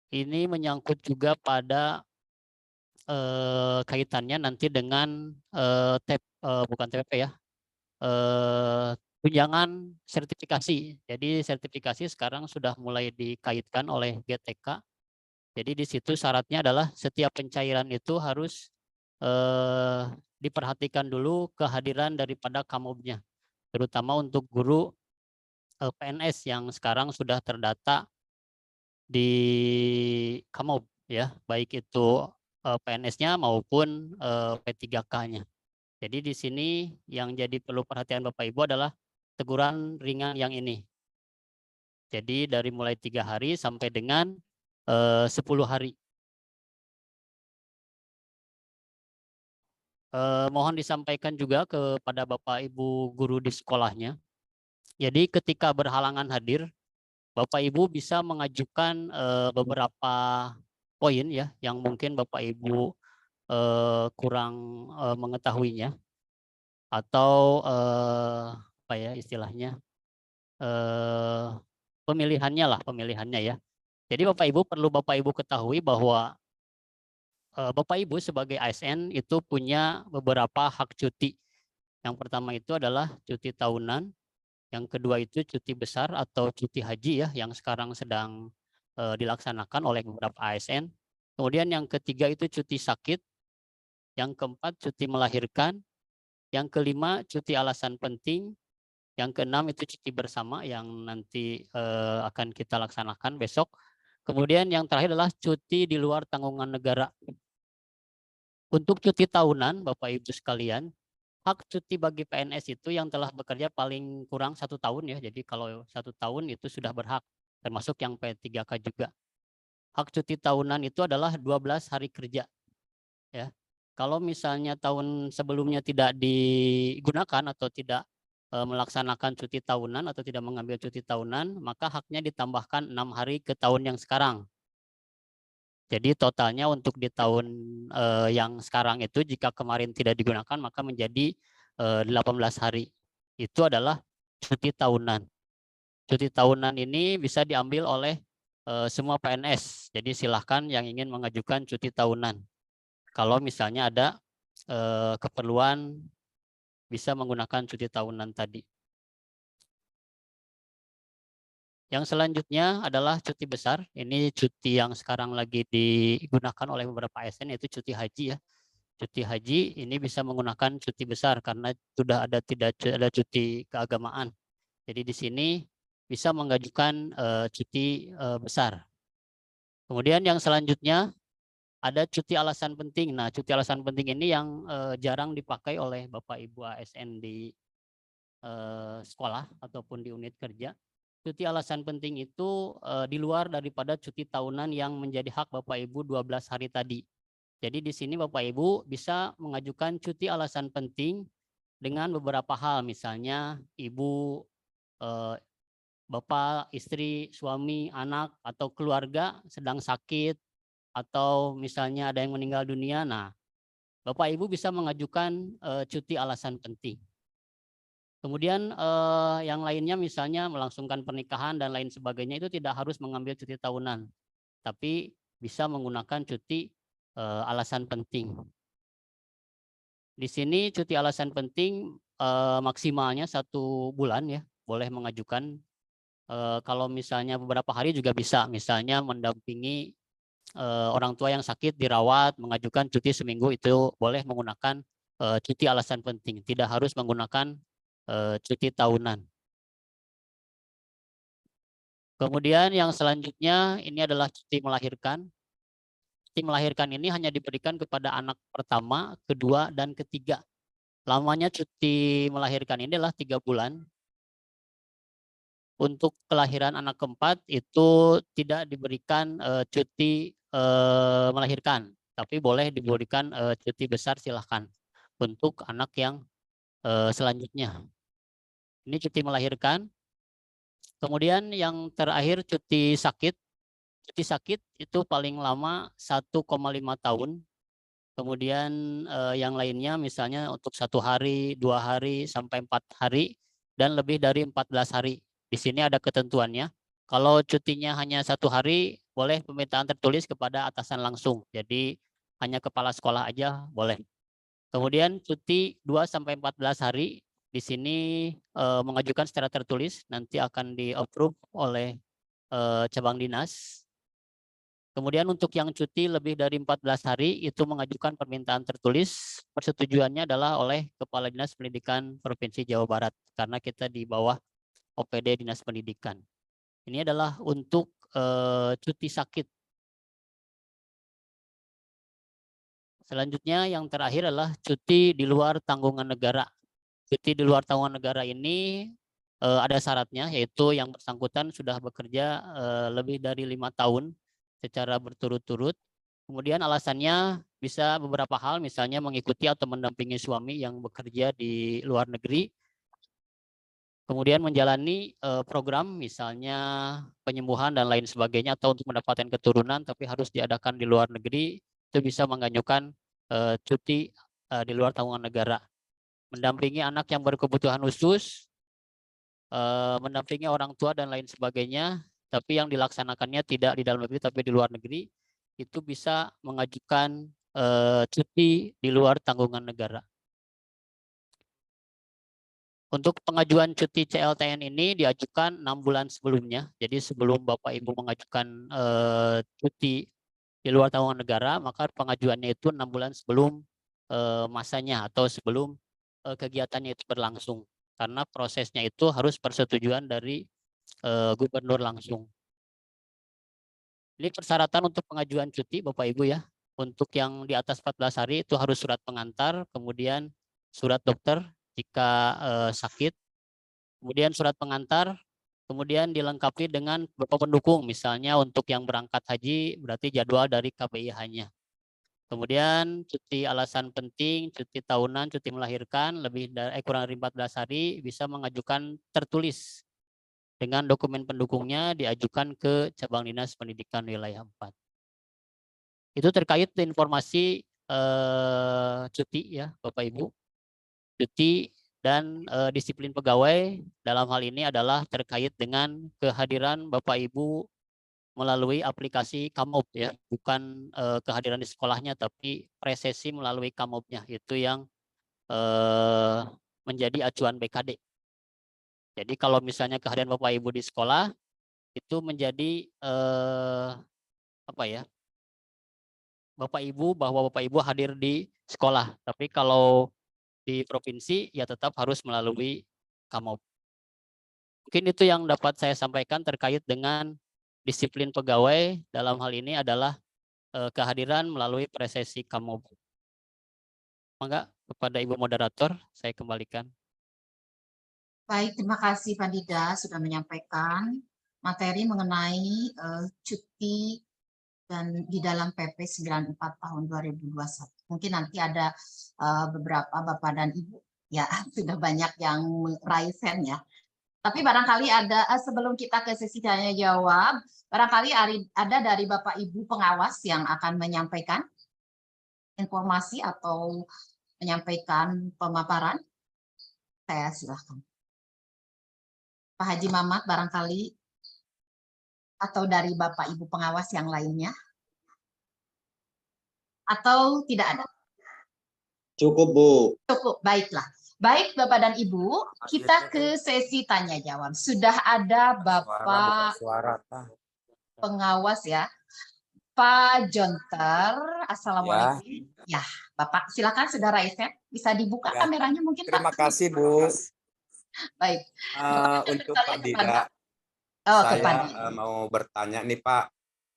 Ini menyangkut juga pada kaitannya nanti dengan bukan TPP ya, tunjangan sertifikasi. Jadi sertifikasi sekarang sudah mulai dikaitkan oleh GTK. Jadi di situ syaratnya adalah setiap pencairan itu harus diperhatikan dulu kehadiran daripada Kamobnya, terutama untuk guru PNS yang sekarang sudah terdata di Kamob ya, baik itu PNS-nya maupun P3K-nya. Jadi di sini yang jadi perlu perhatian Bapak Ibu adalah teguran ringan yang ini. Jadi dari mulai 3 hari sampai dengan 10 hari. Mohon disampaikan juga kepada Bapak Ibu guru di sekolahnya Jadi ketika berhalangan hadir, Bapak Ibu bisa mengajukan beberapa poin ya yang mungkin Bapak Ibu kurang mengetahuinya atau apa ya istilahnya pemilihannya ya. Jadi Bapak Ibu perlu Bapak Ibu ketahui bahwa Bapak Ibu sebagai ASN itu punya beberapa hak cuti. Yang pertama itu adalah cuti tahunan, yang kedua itu cuti besar atau cuti haji ya yang sekarang sedang dilaksanakan oleh beberapa ASN. Kemudian yang ketiga itu cuti sakit, yang keempat cuti melahirkan, yang kelima cuti alasan penting, yang keenam itu cuti bersama yang nanti akan kita laksanakan besok. Kemudian yang terakhir adalah cuti di luar tanggungan negara. Untuk cuti tahunan, Bapak Ibu sekalian, hak cuti bagi PNS itu yang telah bekerja paling kurang 1 tahun ya. Jadi kalau 1 tahun itu sudah berhak, termasuk yang P3K juga. Hak cuti tahunan itu adalah 12 hari kerja. Ya. Kalau misalnya tahun sebelumnya tidak digunakan atau tidak melaksanakan cuti tahunan atau tidak mengambil cuti tahunan, maka haknya ditambahkan 6 hari ke tahun yang sekarang. Jadi totalnya untuk di tahun yang sekarang itu jika kemarin tidak digunakan maka menjadi 18 hari. Itu adalah cuti tahunan. Cuti tahunan ini bisa diambil oleh semua PNS. Jadi silahkan yang ingin mengajukan cuti tahunan. Kalau misalnya ada keperluan bisa menggunakan cuti tahunan tadi. Yang selanjutnya adalah cuti besar. Ini cuti yang sekarang lagi digunakan oleh beberapa ASN yaitu cuti haji ya. Cuti haji ini bisa menggunakan cuti besar karena sudah tidak ada cuti keagamaan. Jadi di sini bisa mengajukan cuti besar. Kemudian yang selanjutnya ada cuti alasan penting. Nah, cuti alasan penting ini yang jarang dipakai oleh Bapak Ibu ASN di sekolah ataupun di unit kerja. Cuti alasan penting itu di luar daripada cuti tahunan yang menjadi hak Bapak Ibu 12 hari tadi. Jadi di sini Bapak Ibu bisa mengajukan cuti alasan penting dengan beberapa hal, misalnya ibu, bapak, istri, suami, anak, atau keluarga sedang sakit, atau misalnya ada yang meninggal dunia. Nah, Bapak Ibu bisa mengajukan cuti alasan penting. Kemudian yang lainnya misalnya melangsungkan pernikahan dan lain sebagainya itu tidak harus mengambil cuti tahunan, tapi bisa menggunakan cuti alasan penting. Di sini cuti alasan penting maksimalnya 1 bulan ya, boleh mengajukan. Kalau misalnya beberapa hari juga bisa, misalnya mendampingi orang tua yang sakit dirawat, mengajukan cuti seminggu itu boleh menggunakan cuti alasan penting, tidak harus menggunakan cuti tahunan. Kemudian yang selanjutnya ini adalah cuti melahirkan. Cuti melahirkan ini hanya diberikan kepada anak pertama, kedua, dan ketiga. Lamanya cuti melahirkan ini adalah 3 bulan. Untuk kelahiran anak keempat itu tidak diberikan cuti melahirkan, tapi boleh diberikan cuti besar silahkan untuk anak yang selanjutnya. Ini cuti melahirkan. Kemudian yang terakhir cuti sakit. Cuti sakit itu paling lama 1,5 tahun. Kemudian yang lainnya misalnya untuk 1 hari, 2 hari, sampai 4 hari, dan lebih dari 14 hari. Di sini ada ketentuannya. Kalau cutinya hanya 1 hari, boleh permintaan tertulis kepada atasan langsung. Jadi hanya kepala sekolah aja boleh. Kemudian cuti 2-14 hari. Di sini mengajukan secara tertulis, nanti akan di-approve oleh cabang dinas. Kemudian untuk yang cuti lebih dari 14 hari, itu mengajukan permintaan tertulis. Persetujuannya adalah oleh Kepala Dinas Pendidikan Provinsi Jawa Barat, karena kita di bawah OPD Dinas Pendidikan. Ini adalah untuk cuti sakit. Selanjutnya yang terakhir adalah cuti di luar tanggungan negara. Cuti di luar tanggungan negara ini ada syaratnya, yaitu yang bersangkutan sudah bekerja lebih dari 5 tahun secara berturut-turut. Kemudian alasannya bisa beberapa hal, misalnya mengikuti atau mendampingi suami yang bekerja di luar negeri. kemudian menjalani program misalnya penyembuhan dan lain sebagainya atau untuk mendapatkan keturunan tapi harus diadakan di luar negeri, itu bisa mengajukan cuti di luar tanggungan negara. Mendampingi anak yang berkebutuhan khusus, mendampingi orang tua dan lain sebagainya, tapi yang dilaksanakannya tidak di dalam negeri tapi di luar negeri, itu bisa mengajukan cuti di luar tanggungan negara. Untuk pengajuan cuti CLTN ini diajukan 6 bulan sebelumnya. Jadi sebelum Bapak Ibu mengajukan cuti di luar tanggungan negara, maka pengajuannya itu 6 bulan sebelum masanya atau sebelum kegiatannya itu berlangsung. Karena prosesnya itu harus persetujuan dari gubernur langsung. Ini persyaratan untuk pengajuan cuti Bapak Ibu ya. Untuk yang di atas 14 hari itu harus surat pengantar, kemudian surat dokter jika sakit, kemudian surat pengantar, kemudian dilengkapi dengan beberapa pendukung, misalnya untuk yang berangkat haji berarti jadwal dari KBIH-nya. Kemudian cuti alasan penting, cuti tahunan, cuti melahirkan kurang dari 14 hari bisa mengajukan tertulis dengan dokumen pendukungnya diajukan ke cabang dinas pendidikan wilayah 4. Itu terkait informasi cuti ya Bapak Ibu. Cuti dan disiplin pegawai dalam hal ini adalah terkait dengan kehadiran Bapak Ibu melalui aplikasi Kamob ya, bukan kehadiran di sekolahnya tapi presesi melalui Kamobnya, itu yang menjadi acuan BKD. Jadi kalau misalnya kehadiran Bapak Ibu di sekolah itu menjadi apa ya? Bapak Ibu bahwa Bapak Ibu hadir di sekolah, tapi kalau di provinsi ya tetap harus melalui Kamob. Mungkin itu yang dapat saya sampaikan terkait dengan disiplin pegawai, dalam hal ini adalah kehadiran melalui presesi Kamob. Mangga kepada Ibu Moderator, saya kembalikan. Baik, terima kasih Pak Dida sudah menyampaikan materi mengenai cuti dan di dalam PP 94 tahun 2021. Mungkin nanti ada beberapa Bapak dan Ibu ya sudah banyak yang meraih hand ya. Tapi barangkali ada sebelum kita ke sesi tanya jawab, barangkali ada dari Bapak Ibu pengawas yang akan menyampaikan informasi atau menyampaikan pemaparan. Saya silakan. Pak Haji Mamat barangkali atau dari Bapak Ibu pengawas yang lainnya. Atau tidak ada? Cukup, Bu. Cukup, baiklah. Baik Bapak dan Ibu, kita ke sesi tanya jawab. Sudah ada Bapak pengawas ya, Pak Jonter. Assalamualaikum. Ya, Bapak silakan sudah raise hand. Bisa dibuka Ya. kameranya mungkin Pak. Terima kasih Bu. Baik. Untuk Pak Dida, saya mau bertanya nih Pak.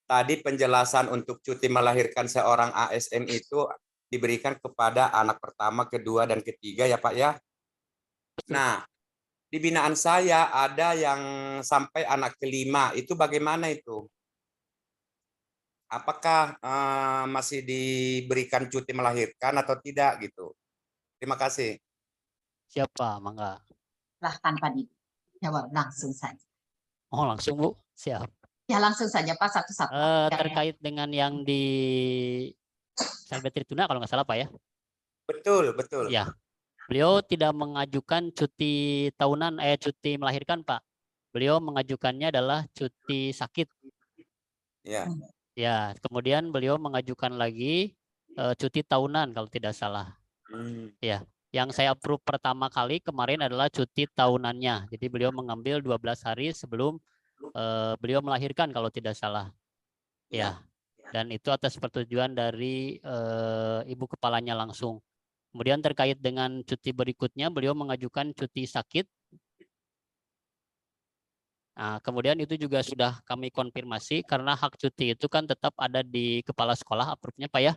Tadi penjelasan untuk cuti melahirkan seorang ASN itu diberikan kepada anak pertama, kedua, dan ketiga ya Pak ya. Nah, di binaan saya ada yang sampai anak kelima, itu bagaimana itu? Apakah masih diberikan cuti melahirkan atau tidak gitu? Terima kasih. Siapa, Mangga? Silahkan Pak Dida. Jawab langsung saja. Oh langsung Bu, siap. Ya langsung saja Pak satu-satu. Terkait dengan yang di Salbet Trituna kalau nggak salah Pak ya? Betul, betul. Ya, beliau tidak mengajukan cuti tahunan, cuti melahirkan Pak. Beliau mengajukannya adalah cuti sakit. Ya. Ya, kemudian beliau mengajukan lagi cuti tahunan kalau tidak salah. Ya, yang saya approve pertama kali kemarin adalah cuti tahunannya. Jadi beliau mengambil 12 hari sebelum beliau melahirkan kalau tidak salah. Ya. Dan itu atas persetujuan dari ibu kepalanya langsung. Kemudian terkait dengan cuti berikutnya, beliau mengajukan cuti sakit. Nah, kemudian itu juga sudah kami konfirmasi karena hak cuti itu kan tetap ada di kepala sekolah, approve-nya Pak ya.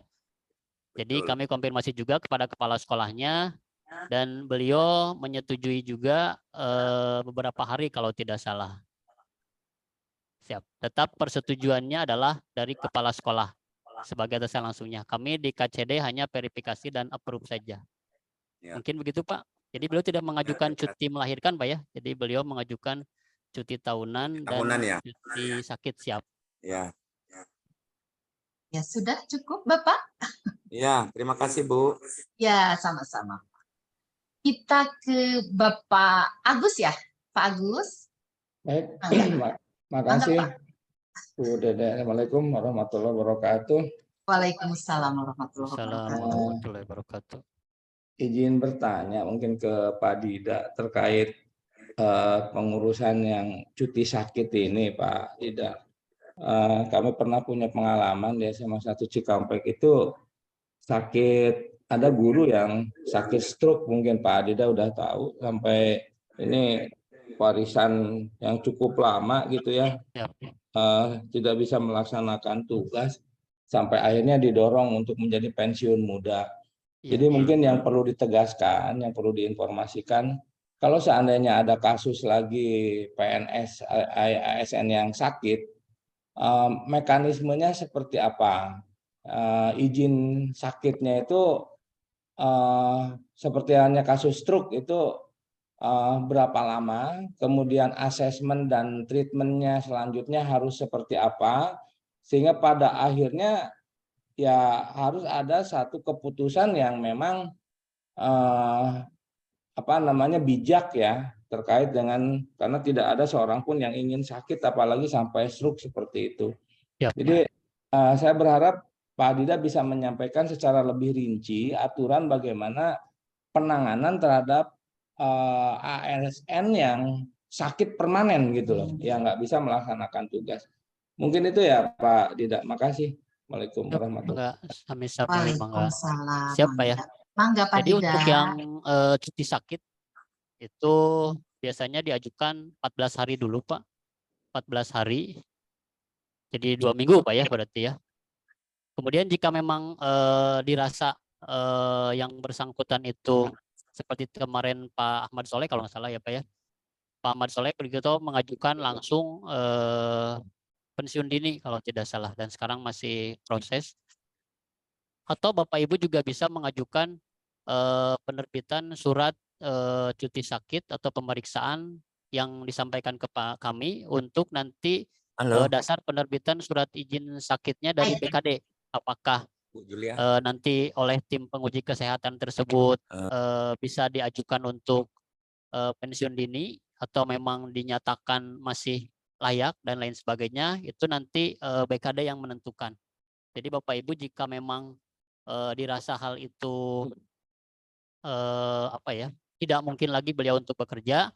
Jadi kami konfirmasi juga kepada kepala sekolahnya dan beliau menyetujui juga beberapa hari kalau tidak salah. Siap. Tetap persetujuannya adalah dari kepala sekolah sebagai atasan langsungnya. Kami di KCD hanya verifikasi dan approve saja. Ya. Mungkin begitu Pak Jadi beliau tidak mengajukan cuti melahirkan, Pak ya. Jadi beliau mengajukan cuti tahunan dan ya. cuti sakit siap. Ya. Ya sudah cukup Bapak? Ya, terima kasih Bu. Ya, sama-sama. Kita ke Bapak Agus ya, Pak Agus. Baik, Mangga. makasih Mangga, Pak. Bu Dede. Assalamualaikum warahmatullahi wabarakatuh. Waalaikumsalam warahmatullahi Assalamualaikum wabarakatuh. warahmatullahi wabarakatuh. Izin bertanya mungkin ke Pak Dida terkait pengurusan yang cuti sakit ini, Pak Dida. Kami pernah punya pengalaman di SMA 1 Cikampek itu sakit, ada guru yang sakit stroke, mungkin Pak Dida udah tahu, sampai ini warisan yang cukup lama gitu ya, tidak bisa melaksanakan tugas sampai akhirnya didorong untuk menjadi pensiun muda. Jadi mungkin yang perlu ditegaskan, yang perlu diinformasikan, kalau seandainya ada kasus lagi PNS ASN yang sakit, mekanismenya seperti apa? Izin sakitnya itu seperti halnya kasus stroke itu berapa lama, kemudian asesmen dan treatmentnya selanjutnya harus seperti apa, sehingga pada akhirnya ya harus ada satu keputusan yang memang bijak ya, terkait dengan, karena tidak ada seorang pun yang ingin sakit apalagi sampai stroke seperti itu. Jadi saya berharap Pak Dida bisa menyampaikan secara lebih rinci aturan bagaimana penanganan terhadap ASN yang sakit permanen gitu loh, yang nggak bisa melaksanakan tugas. Mungkin itu ya Pak Dida. Makasih. Assalamualaikum warahmatullahi wabarakatuh. Waalaikumsalam. Siapa ya? Mangga Pak Jadi Dida. untuk yang cuti sakit itu biasanya diajukan 14 hari dulu Pak. 14 hari. Jadi 2 minggu Pak ya berarti ya. Kemudian jika memang dirasa yang bersangkutan itu seperti kemarin Pak Ahmad Soleh kalau nggak salah ya Pak ya. Pak Ahmad Soleh begitu mengajukan langsung pensiun dini kalau tidak salah, dan sekarang masih proses. Atau Bapak Ibu juga bisa mengajukan penerbitan surat cuti sakit atau pemeriksaan yang disampaikan ke kami untuk nanti dasar penerbitan surat izin sakitnya dari BKD. Apakah nanti oleh tim penguji kesehatan tersebut bisa diajukan untuk pensiun dini atau memang dinyatakan masih layak dan lain sebagainya, itu nanti BKD yang menentukan. Jadi Bapak Ibu jika memang dirasa hal itu tidak mungkin lagi beliau untuk bekerja,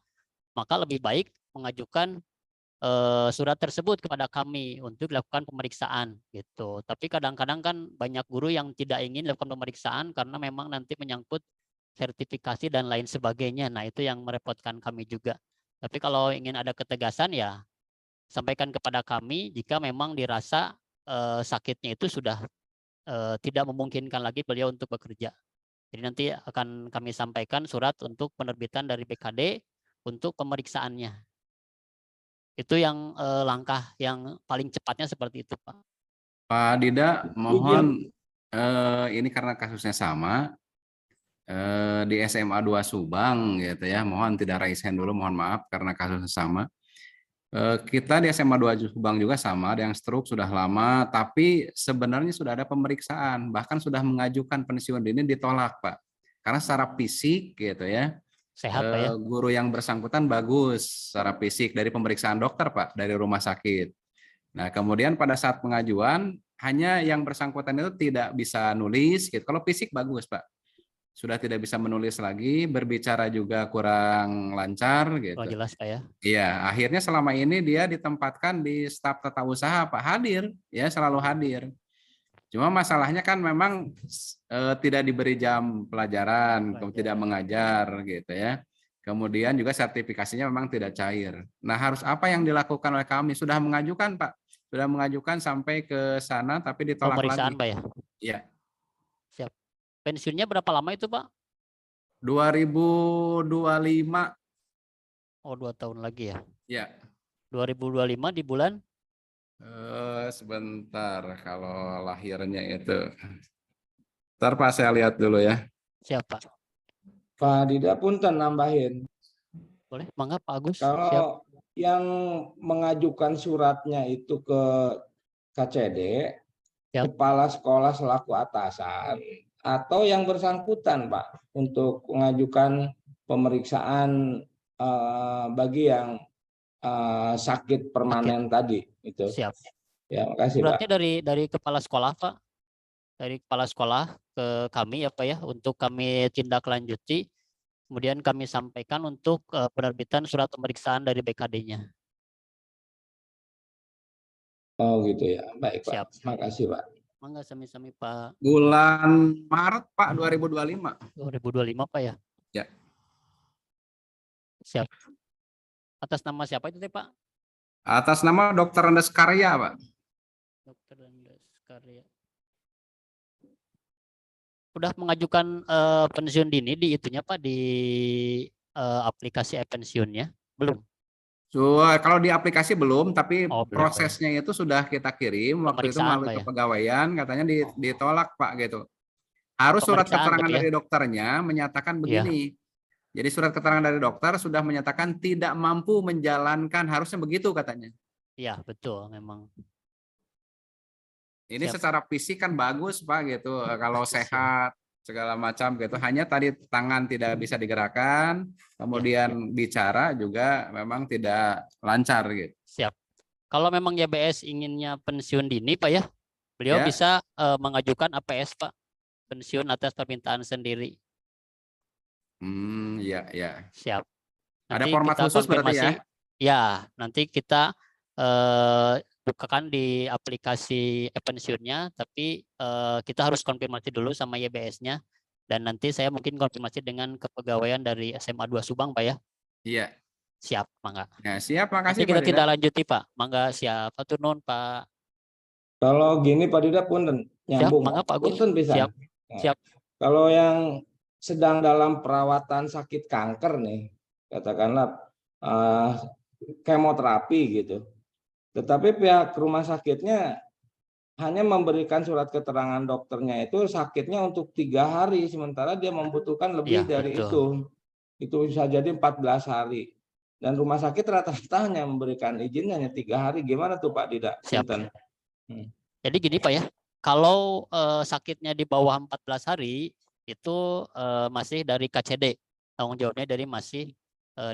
maka lebih baik mengajukan surat tersebut kepada kami untuk dilakukan pemeriksaan gitu. Tapi kadang-kadang kan banyak guru yang tidak ingin dilakukan pemeriksaan karena memang nanti menyangkut sertifikasi dan lain sebagainya. Nah, itu yang merepotkan kami juga. Tapi kalau ingin ada ketegasan ya sampaikan kepada kami jika memang dirasa sakitnya itu sudah tidak memungkinkan lagi beliau untuk bekerja. Jadi nanti akan kami sampaikan surat untuk penerbitan dari BKD untuk pemeriksaannya. Itu yang langkah yang paling cepatnya seperti itu, Pak. Pak Dida, mohon ini karena kasusnya sama di SMA 2 Subang gitu ya. Mohon tidak raise hand dulu, mohon maaf karena kasusnya sama. Kita di SMA 2 Subang juga sama, ada yang stroke sudah lama, tapi sebenarnya sudah ada pemeriksaan, bahkan sudah mengajukan pensiun dini ditolak, Pak. Karena secara fisik gitu ya, sehat, Pak ya. Guru yang bersangkutan bagus secara fisik dari pemeriksaan dokter, Pak, dari rumah sakit. Nah, kemudian pada saat pengajuan, hanya yang bersangkutan itu tidak bisa nulis, gitu. Kalau fisik bagus, Pak. Sudah tidak bisa menulis lagi, berbicara juga kurang lancar gitu. Oh, jelas Pak ya. Iya, akhirnya selama ini dia ditempatkan di staf tata usaha, Pak, hadir, ya selalu hadir. Cuma masalahnya kan memang tidak diberi jam pelajaran, tidak mengajar gitu ya. Kemudian juga sertifikasinya memang tidak cair. Nah, harus apa yang dilakukan oleh kami? Sudah mengajukan, Pak. Sudah mengajukan sampai ke sana tapi ditolak pemeriksaan, lagi. Pak ya. Iya. Siap. Pensiunnya berapa lama itu, Pak? 2025. Oh, 2 tahun lagi ya? Ya. 2025 di bulan? Sebentar, kalau lahirnya itu. Ntar Pak saya lihat dulu ya. Siapa? Pak Dida punten nambahin. Boleh, mangga Pak Agus. Siap. Kalau yang mengajukan suratnya itu ke KCD, kepala sekolah selaku atasan, atau yang bersangkutan, Pak, untuk mengajukan pemeriksaan bagi yang sakit permanen tadi itu. Siap. Ya, makasih, Suratnya Pak. dari kepala sekolah, Pak. Dari kepala sekolah ke kami ya Pak ya, untuk kami tindak lanjuti. Kemudian kami sampaikan untuk penerbitan surat pemeriksaan dari BKD-nya. Oh gitu ya, baik Pak. Siap. Makasih Pak. Mangga sami-sami Pak. Bulan Maret Pak 2025. 2025 Pak ya. Ya. Siap. Atas nama siapa itu teh Pak? Atas nama Dr. Andes Karya Pak. Dr. Andes Karya. Udah mengajukan pensiun dini di itunya Pak, di aplikasi pensiunnya? Belum? So, kalau di aplikasi belum, tapi belum, prosesnya itu sudah kita kirim waktu itu melalui kepegawaian, katanya ditolak Pak gitu. Harus surat keterangan dari dokternya menyatakan begini. Jadi surat keterangan dari dokter sudah menyatakan tidak mampu menjalankan, harusnya begitu katanya. Iya betul memang. Ini secara fisik kan bagus Pak gitu, kalau sehat segala macam gitu. Hanya tadi tangan tidak bisa digerakkan, kemudian bicara juga memang tidak lancar gitu. Siap. Kalau memang YBS inginnya pensiun dini Pak ya, beliau bisa mengajukan APS Pak, pensiun atas permintaan sendiri. Ya, ya. Siap. Ada Nanti format kita khusus berarti ya? Ya, nanti kita bukakan di aplikasi pensiunnya, tapi kita harus konfirmasi dulu sama YBS-nya, dan nanti saya mungkin konfirmasi dengan kepegawaian dari SMA 2 Subang Pak ya. Iya. Siap, mangga. Ya, siap, makasih nanti kita Pak Dida. tidak lanjuti Pak, mangga siap. Hatur nuhun Pak. Kalau gini Pak Dida punten nyambung. Siap, mangga Pak Agus. Punten bisa. Siap. Siap. Kalau yang sedang dalam perawatan sakit kanker nih, katakanlah kemoterapi gitu. Tetapi pihak rumah sakitnya hanya memberikan surat keterangan dokternya itu sakitnya untuk 3 hari, sementara dia membutuhkan lebih dari itu. Itu bisa jadi 14 hari. Dan rumah sakit rata-rata hanya memberikan izin hanya 3 hari. Gimana tuh Pak Dida? Siap. Jadi gini Pak ya, kalau sakitnya di bawah 14 hari, itu masih dari KCD, tanggung jawabnya dari masih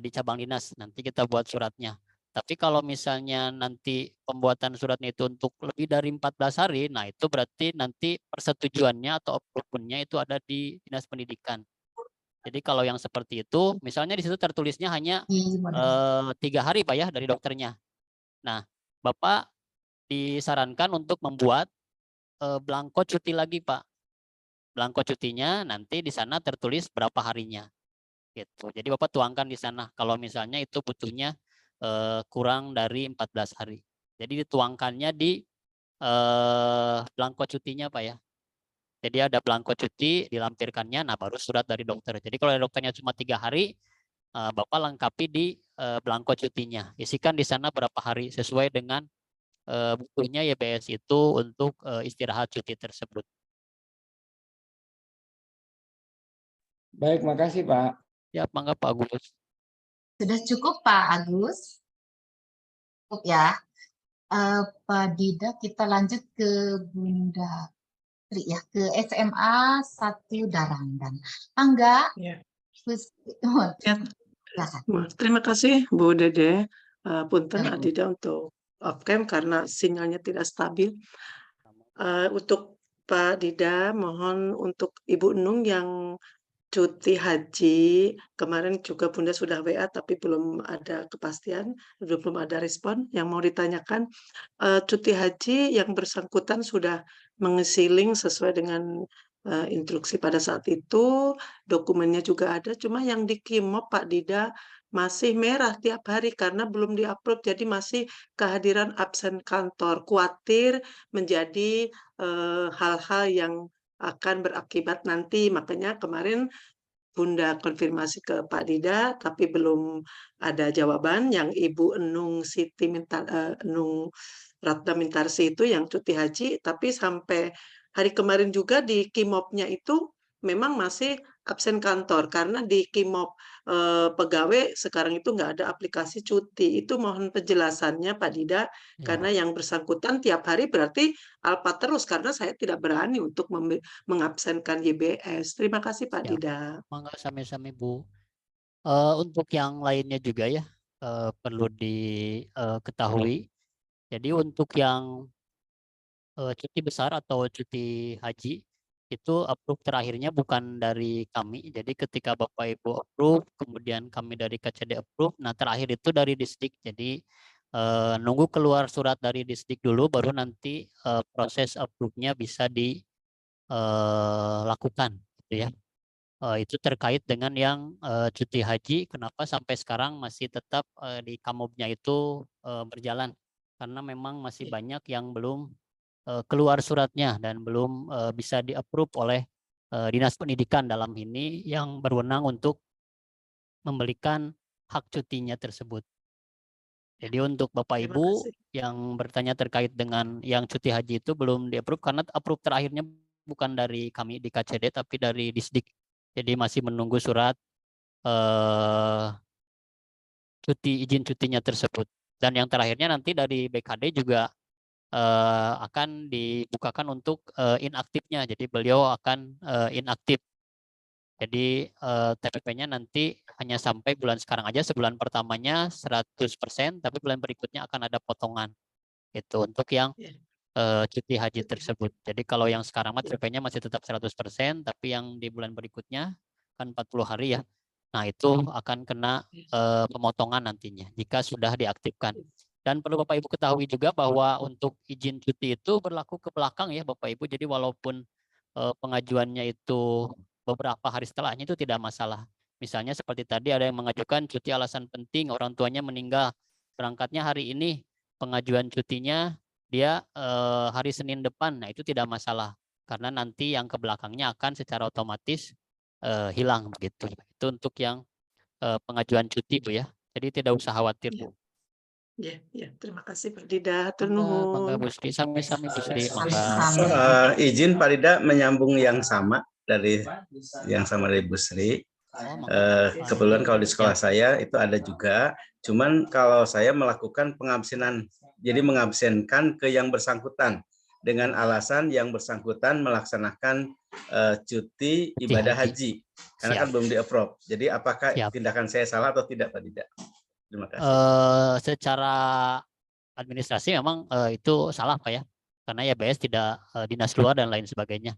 di cabang dinas, nanti kita buat suratnya. Tapi kalau misalnya nanti pembuatan suratnya itu untuk lebih dari 14 hari, nah itu berarti nanti persetujuannya atau approval-nya itu ada di Dinas Pendidikan. Jadi kalau yang seperti itu, misalnya di situ tertulisnya hanya 3 hari Pak ya dari dokternya. Nah, Bapak disarankan untuk membuat belangko cuti lagi Pak. Belangko cutinya nanti di sana tertulis berapa harinya. Gitu. Jadi Bapak tuangkan di sana kalau misalnya itu butuhnya kurang dari 14 hari. Jadi dituangkannya di belangko cutinya Pak ya. Jadi ada belangko cuti, dilampirkannya, nah baru surat dari dokter. Jadi kalau dokternya cuma 3 hari, Bapak lengkapi di belangko cutinya. Isikan di sana berapa hari sesuai dengan butuhnya YBS itu untuk istirahat cuti tersebut. Baik, makasih Pak. Ya, mangga Pak Agus. Sudah cukup Pak Agus? Cukup ya. Pak Dida, kita lanjut ke Bunda Tri ya, ke SMA 1 Darangdan. Angga? Ya. Ya. Terima kasih Bu Dede. Punten Adida untuk off-cam karena sinyalnya tidak stabil. Untuk Pak Dida, mohon untuk Ibu Nung yang cuti haji, kemarin juga Bunda sudah WA tapi belum ada kepastian, belum ada respon. Yang mau ditanyakan, cuti haji yang bersangkutan sudah mengisi link sesuai dengan instruksi pada saat itu, dokumennya juga ada, cuma yang di Kimop Pak Dida masih merah tiap hari karena belum di-upload, jadi masih kehadiran absen kantor. Khawatir menjadi hal-hal yang akan berakibat nanti, makanya kemarin Bunda konfirmasi ke Pak Dida, tapi belum ada jawaban. Yang Ibu Enung Siti Enung Ratna Mintarsi itu yang cuti haji, tapi sampai hari kemarin juga di Kimopnya itu memang masih absen kantor karena di Kimop pegawai sekarang itu nggak ada aplikasi cuti. Itu mohon penjelasannya Pak Dida, karena yang bersangkutan tiap hari berarti alpa terus karena saya tidak berani untuk mengabsenkan YBS. Terima kasih Pak Dida. Mangga sami-sami Bu. Untuk yang lainnya juga ya perlu diketahui. Jadi untuk yang cuti besar atau cuti haji itu approve terakhirnya bukan dari kami. Jadi ketika Bapak Ibu approve, kemudian kami dari KCD approve, nah terakhir itu dari Disdik. Jadi nunggu keluar surat dari Disdik dulu, baru nanti proses approve-nya bisa dilakukan, gitu ya. Itu terkait dengan yang cuti haji, kenapa sampai sekarang masih tetap di Kamobnya itu berjalan, karena memang masih banyak yang belum keluar suratnya dan belum bisa di-approve oleh Dinas Pendidikan dalam ini yang berwenang untuk memberikan hak cutinya tersebut. Jadi untuk Bapak Ibu yang bertanya terkait dengan yang cuti haji itu belum di-approve karena approve terakhirnya bukan dari kami di KCD tapi dari Disdik. Jadi masih menunggu surat izin cutinya tersebut. Dan yang terakhirnya nanti dari BKD juga akan dibukakan untuk inaktifnya. Jadi beliau akan inaktif. Jadi TPP-nya nanti hanya sampai bulan sekarang aja, sebulan pertamanya 100%, tapi bulan berikutnya akan ada potongan. Itu untuk yang cuti haji tersebut. Jadi kalau yang sekarang TPP-nya masih tetap 100%, tapi yang di bulan berikutnya kan 40 hari ya. Nah itu akan kena pemotongan nantinya jika sudah diaktifkan. Dan perlu Bapak Ibu ketahui juga bahwa untuk izin cuti itu berlaku ke belakang ya Bapak Ibu. Jadi walaupun pengajuannya itu beberapa hari setelahnya itu tidak masalah. Misalnya seperti tadi ada yang mengajukan cuti alasan penting, orang tuanya meninggal. Berangkatnya hari ini, pengajuan cutinya dia hari Senin depan. Nah itu tidak masalah. Karena nanti yang ke belakangnya akan secara otomatis hilang begitu. Itu untuk yang pengajuan cuti Bu ya. Jadi tidak usah khawatir Bu. Ya, terima kasih Pak Dida. Mangga Bu Sri, sami-sami Bu Sri. Izin Pak Dida menyambung yang sama dari Bu Sri. Kebetulan kalau di sekolah saya itu ada juga, cuman kalau saya melakukan pengabsenan, jadi mengabsenkan ke yang bersangkutan dengan alasan yang bersangkutan melaksanakan cuti ibadah haji, karena kan belum di-approve. Jadi apakah tindakan saya salah atau tidak Pak Dida? Terima kasih. Secara administrasi memang itu salah Pak ya, karena YBS tidak dinas luar dan lain sebagainya.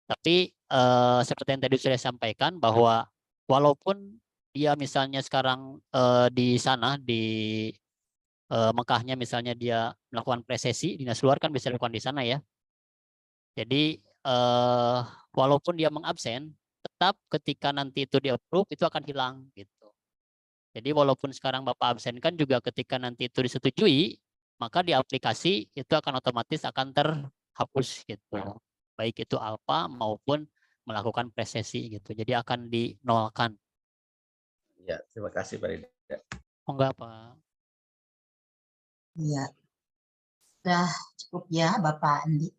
Tapi seperti yang tadi saya sampaikan bahwa walaupun dia misalnya sekarang di sana di Mekahnya misalnya dia melakukan presesi, dinas luar kan bisa dilakukan di sana ya. Jadi walaupun dia mengabsen, tetap ketika nanti itu di-approve itu akan hilang gitu. Jadi walaupun sekarang Bapak absenkan juga ketika nanti itu disetujui, maka di aplikasi itu akan otomatis akan terhapus gitu. Baik itu alfa maupun melakukan presesi gitu. Jadi akan dinolkan. Ya, terima kasih Pak Dida. Oh enggak Pak. Iya. Sudah cukup ya Bapak Endi.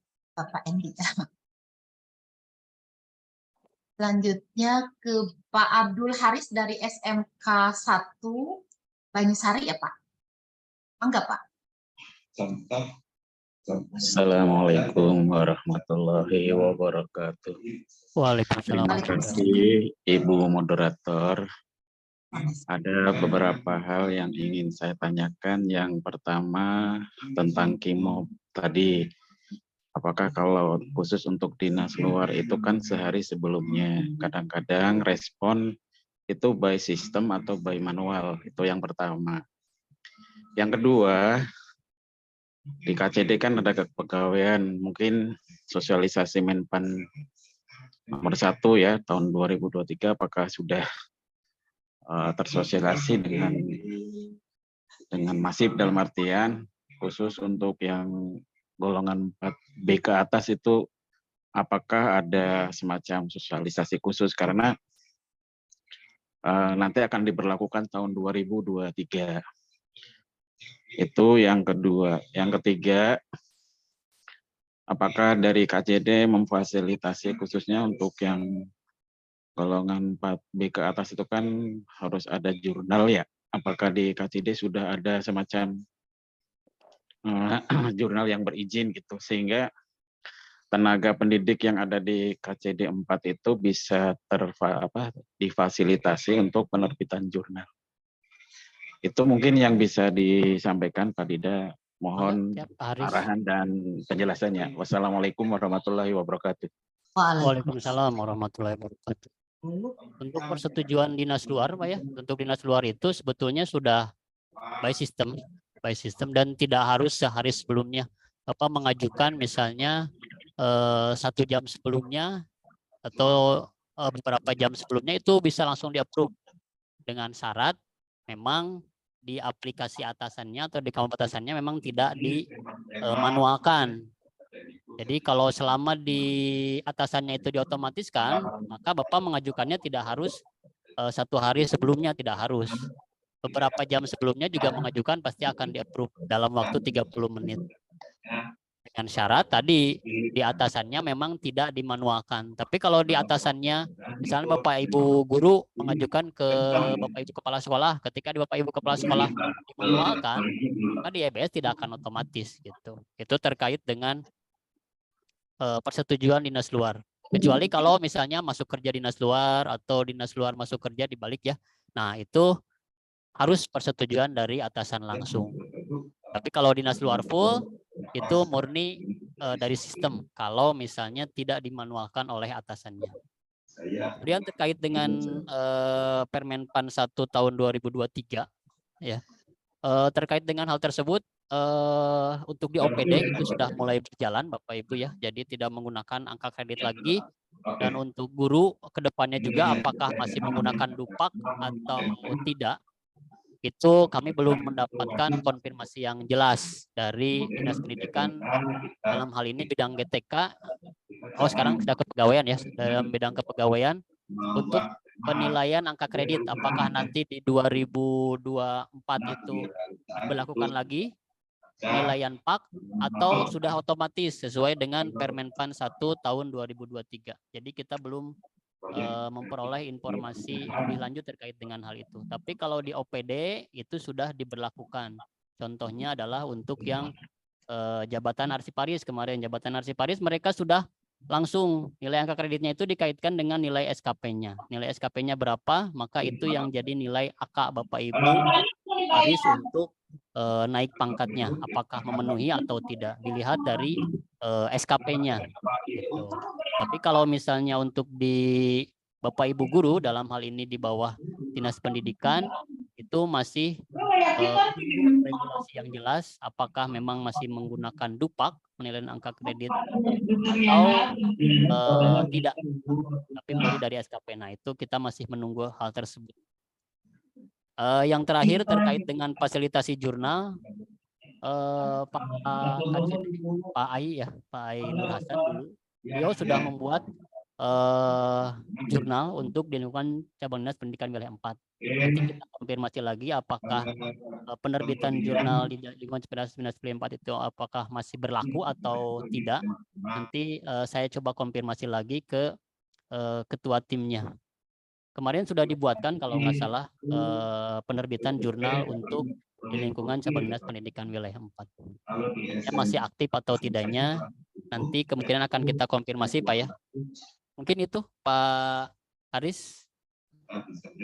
Selanjutnya ke Pak Abdul Haris dari SMK 1 Banyusari ya Pak? Enggak Pak? Assalamualaikum warahmatullahi wabarakatuh. Waalaikumsalam. Terima kasih Ibu Moderator. Ada beberapa hal yang ingin saya tanyakan. Yang pertama tentang Kimop tadi. Apakah kalau khusus untuk dinas luar itu kan sehari sebelumnya, kadang-kadang respon itu by system atau by manual, itu yang pertama. Yang kedua, di KCD kan ada kepegawaian, mungkin sosialisasi Menpan nomor 1 ya, tahun 2023, apakah sudah tersosialisasi dengan masif dalam artian khusus untuk yang golongan 4B ke atas itu apakah ada semacam sosialisasi khusus karena nanti akan diberlakukan tahun 2023. Itu yang kedua. Yang ketiga, apakah dari KCD memfasilitasi khususnya untuk yang golongan 4B ke atas itu kan harus ada jurnal ya. Apakah di KCD sudah ada semacam jurnal yang berizin gitu, sehingga tenaga pendidik yang ada di KCD 4 itu bisa difasilitasi untuk penerbitan jurnal. Itu mungkin yang bisa disampaikan Pak Dida. Mohon arahan dan penjelasannya. Wassalamualaikum warahmatullahi wabarakatuh. Waalaikumsalam warahmatullahi wabarakatuh. Untuk persetujuan dinas luar, Pak ya, untuk dinas luar itu sebetulnya sudah by system dan tidak harus sehari sebelumnya mengajukan misalnya 1 jam sebelumnya atau beberapa jam sebelumnya, itu bisa langsung di-approve dengan syarat memang di aplikasi atasannya atau di kamu atasannya memang tidak dimanualkan. Jadi kalau selama di atasannya itu diotomatiskan, maka Bapak mengajukannya tidak harus 1 hari sebelumnya, tidak harus. Beberapa jam sebelumnya juga mengajukan pasti akan di-approve dalam waktu 30 menit. Dengan syarat tadi di atasannya memang tidak dimanualkan. Tapi kalau di atasannya, misalnya Bapak Ibu guru mengajukan ke Bapak Ibu kepala sekolah, ketika di Bapak Ibu kepala sekolah dimanualkan, maka di EBS tidak akan otomatis gitu. Itu terkait dengan persetujuan dinas luar. Kecuali kalau misalnya masuk kerja dinas luar atau dinas luar masuk kerja dibalik ya. Nah, itu harus persetujuan dari atasan langsung. Tapi kalau dinas luar full itu murni dari sistem kalau misalnya tidak dimanualkan oleh atasannya. Kemudian terkait dengan Permenpan 1 tahun 2023 ya. Terkait dengan hal tersebut untuk di OPD itu sudah mulai berjalan Bapak Ibu ya. Jadi tidak menggunakan angka kredit lagi, dan untuk guru kedepannya juga apakah masih menggunakan dupak atau tidak, itu kami belum mendapatkan konfirmasi yang jelas dari Dinas Pendidikan dalam hal ini bidang GTK. Sekarang sudah kepegawaian ya, dalam bidang kepegawaian untuk penilaian angka kredit, apakah nanti di 2024 itu diberlakukan lagi penilaian PAK atau sudah otomatis sesuai dengan Permenpan 1 tahun 2023. Jadi kita belum memperoleh informasi lebih lanjut terkait dengan hal itu. Tapi kalau di OPD itu sudah diberlakukan. Contohnya adalah untuk yang jabatan arsiparis kemarin, jabatan arsiparis mereka sudah langsung nilai angka kreditnya itu dikaitkan dengan nilai SKP-nya. Nilai SKP-nya berapa, maka itu yang jadi nilai AK Bapak Ibu Aris untuk naik pangkatnya. Apakah memenuhi atau tidak, dilihat dari SKP-nya. Gitu. Tapi kalau misalnya untuk di Bapak Ibu guru dalam hal ini di bawah Dinas Pendidikan itu masih regulasi yang jelas, apakah memang masih menggunakan dupak penilaian angka kredit atau tidak, tapi mulai dari SKP. Nah itu kita masih menunggu hal tersebut. Yang terakhir terkait dengan fasilitasi jurnal, Pak Ai ya, Pak Ai Nur Hasan dulu, beliau sudah membuat jurnal untuk di lingkungan cabang dinas pendidikan wilayah 4. Nanti kita konfirmasi lagi apakah penerbitan jurnal di lingkungan dinas wilayah 4 itu apakah masih berlaku atau tidak. Nanti saya coba konfirmasi lagi ke ketua timnya. Kemarin sudah dibuatkan kalau nggak salah penerbitan jurnal untuk di lingkungan cabang dinas pendidikan wilayah 4. Ya, masih aktif atau tidaknya nanti kemungkinan akan kita konfirmasi Pak ya. Mungkin itu Pak Aris.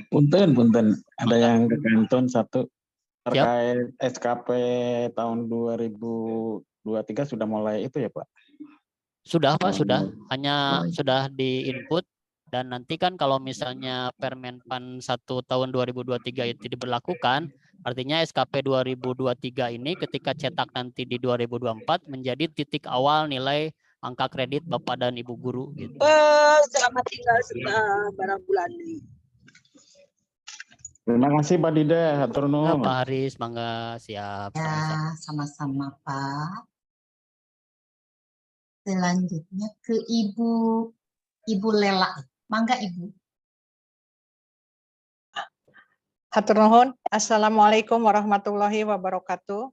Punten. Ada yang kekanton satu terkait SKP tahun 2023 sudah mulai itu ya Pak? Sudah Pak, sudah. Hanya sudah di input. Dan nanti kan kalau misalnya Permenpan 1 tahun 2023 itu diberlakukan, artinya SKP 2023 ini ketika cetak nanti di 2024 menjadi titik awal nilai angka kredit Bapak dan Ibu guru. Gitu. Selamat tinggal barang bulan ini. Terima kasih Pak Dida, hatur nuhun. Pak Haris, mangga siap. Ya, sama-sama Pak. Selanjutnya ke Ibu Lela. Mangga Ibu. Hatur nuhun. Assalamualaikum warahmatullahi wabarakatuh.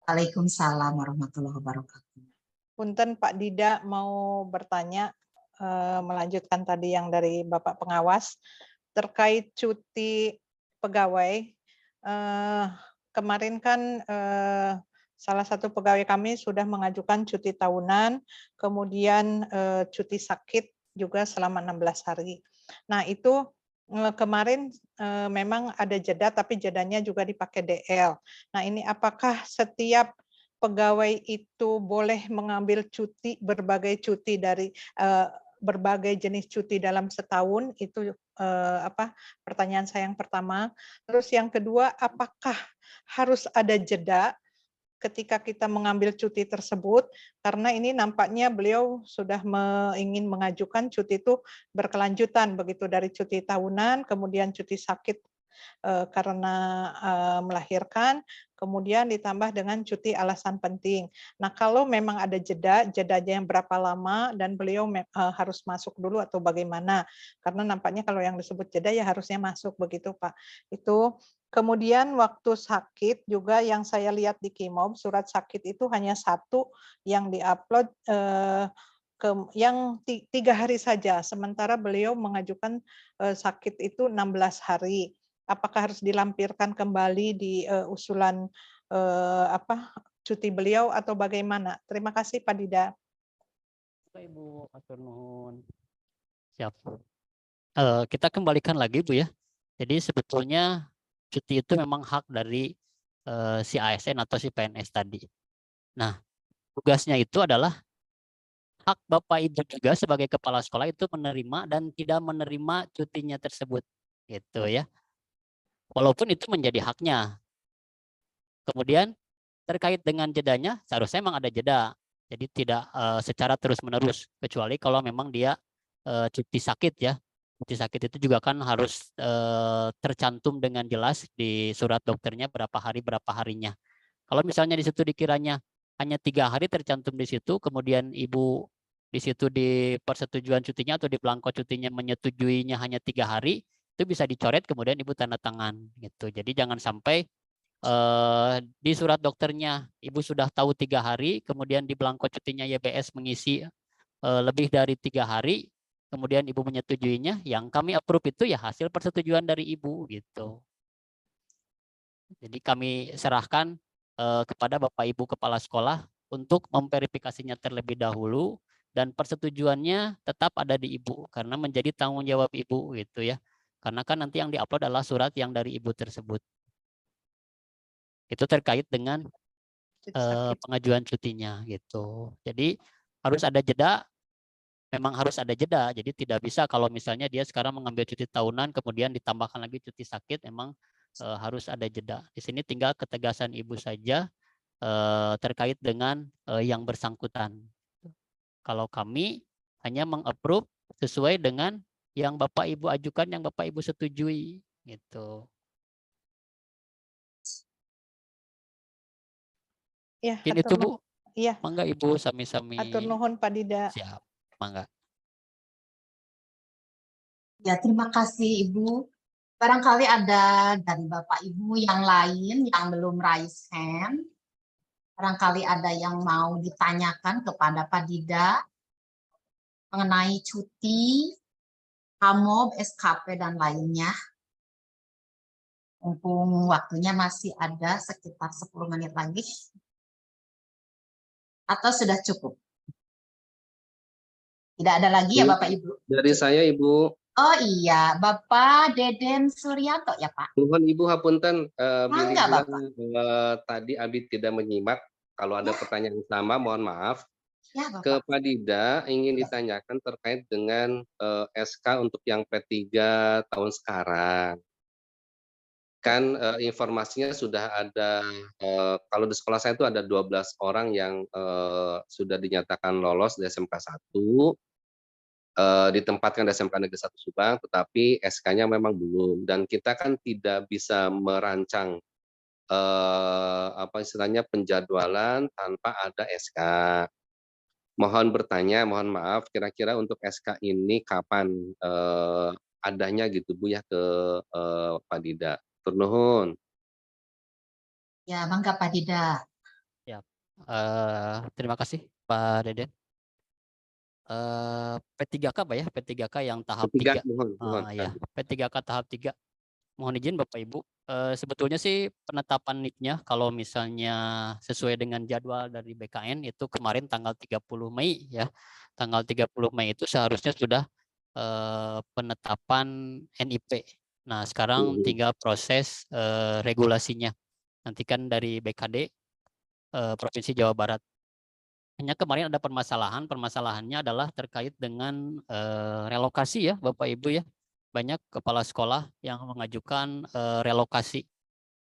Waalaikumsalam warahmatullahi wabarakatuh. Punten Pak Dida mau bertanya melanjutkan tadi yang dari Bapak Pengawas terkait cuti pegawai. Kemarin kan salah satu pegawai kami sudah mengajukan cuti tahunan, kemudian cuti sakit juga selama 16 hari. Nah, itu kemarin memang ada jeda, tapi jedanya juga dipakai DL. Nah, ini apakah setiap pegawai itu boleh mengambil cuti, berbagai cuti dari berbagai jenis cuti dalam setahun? Itu pertanyaan saya yang pertama. Terus yang kedua, apakah harus ada jeda ketika kita mengambil cuti tersebut, karena ini nampaknya beliau sudah ingin mengajukan cuti itu berkelanjutan, begitu dari cuti tahunan, kemudian cuti sakit karena melahirkan, kemudian ditambah dengan cuti alasan penting. Nah, kalau memang ada jedanya yang berapa lama dan beliau harus masuk dulu atau bagaimana? Karena nampaknya kalau yang disebut jeda ya harusnya masuk begitu, Pak. Itu. Kemudian waktu sakit juga yang saya lihat di Kimob, surat sakit itu hanya satu yang diupload yang 3 hari saja, sementara beliau mengajukan sakit itu 16 hari. Apakah harus dilampirkan kembali di usulan cuti beliau atau bagaimana? Terima kasih Pak Dida. Ibu, matur nuhun. Siap. Kita kembalikan lagi Bu ya. Jadi sebetulnya cuti itu memang hak dari si ASN atau si PNS tadi. Nah, tugasnya itu adalah hak Bapak Ibu juga sebagai kepala sekolah itu menerima dan tidak menerima cutinya tersebut. Gitu ya. Walaupun itu menjadi haknya. Kemudian terkait dengan jedanya, seharusnya memang ada jeda. Jadi tidak secara terus-menerus, kecuali kalau memang dia cuti sakit ya. Cuti sakit itu juga kan harus tercantum dengan jelas di surat dokternya berapa harinya. Kalau misalnya di situ dikiranya hanya 3 hari tercantum di situ, kemudian ibu di situ di persetujuan cutinya atau di belangko cutinya menyetujuinya hanya 3 hari, itu bisa dicoret kemudian ibu tanda tangan gitu. Jadi jangan sampai di surat dokternya ibu sudah tahu 3 hari, kemudian di belangko cutinya YBS mengisi lebih dari 3 hari, kemudian ibu menyetujuinya, yang kami approve itu ya hasil persetujuan dari ibu gitu. Jadi kami serahkan kepada Bapak Ibu Kepala Sekolah untuk memverifikasinya terlebih dahulu dan persetujuannya tetap ada di ibu karena menjadi tanggung jawab ibu gitu ya. Karena kan nanti yang diupload adalah surat yang dari ibu tersebut. Itu terkait dengan pengajuan cutinya gitu. Jadi harus ada jeda. Memang harus ada jeda, jadi tidak bisa kalau misalnya dia sekarang mengambil cuti tahunan, kemudian ditambahkan lagi cuti sakit, memang harus ada jeda. Di sini tinggal ketegasan ibu saja terkait dengan yang bersangkutan. Kalau kami hanya mengapprove sesuai dengan yang Bapak Ibu ajukan, yang Bapak Ibu setujui, gitu. Ya, Mungkin itu Bu. Iya. Mangga Ibu sami-sami. Atur nuhun Pak Dida. Siap. Mangga. Ya, terima kasih Ibu. Barangkali ada dari Bapak Ibu yang lain yang belum raise hand. Barangkali ada yang mau ditanyakan kepada Pak Dida mengenai cuti, HAMOB, SKP, dan lainnya. Mumpung waktunya masih ada sekitar 10 menit lagi. Atau sudah cukup? Tidak ada lagi ya Bapak Ibu? Dari saya Ibu. Oh iya, Bapak Deden Suryanto ya Pak? Mohon Ibu hapunten, Billy Mangga, bilang tadi Abi tidak menyimak. Kalau ada pertanyaan sama, mohon maaf. Ya, Bapak. Ke Pak Dida ingin ditanyakan terkait dengan SK untuk yang P3 tahun sekarang. Kan informasinya sudah ada, kalau di sekolah saya itu ada 12 orang yang sudah dinyatakan lolos di SMK 1, ditempatkan di SMK Negeri 1 Subang, tetapi SK-nya memang belum. Dan kita kan tidak bisa merancang apa istilahnya penjadwalan tanpa ada SK. Mohon bertanya, mohon maaf, kira-kira untuk SK ini kapan adanya gitu Bu ya ke Pak Dida. Tur nuhun. Ya, mangga Pak Dida. Ya, terima kasih Pak Deden. P3K Pak ya, P3K yang tahap Ketiga, 3. mohon. Ya, P3K tahap 3. Mohon izin Bapak Ibu, sebetulnya sih penetapan NIP-nya kalau misalnya sesuai dengan jadwal dari BKN itu kemarin tanggal 30 Mei ya. Tanggal 30 Mei itu seharusnya sudah penetapan NIP. Nah, sekarang tinggal proses regulasinya. Nanti kan dari BKD Provinsi Jawa Barat. Hanya kemarin ada permasalahannya adalah terkait dengan relokasi ya Bapak Ibu ya. Banyak kepala sekolah yang mengajukan relokasi.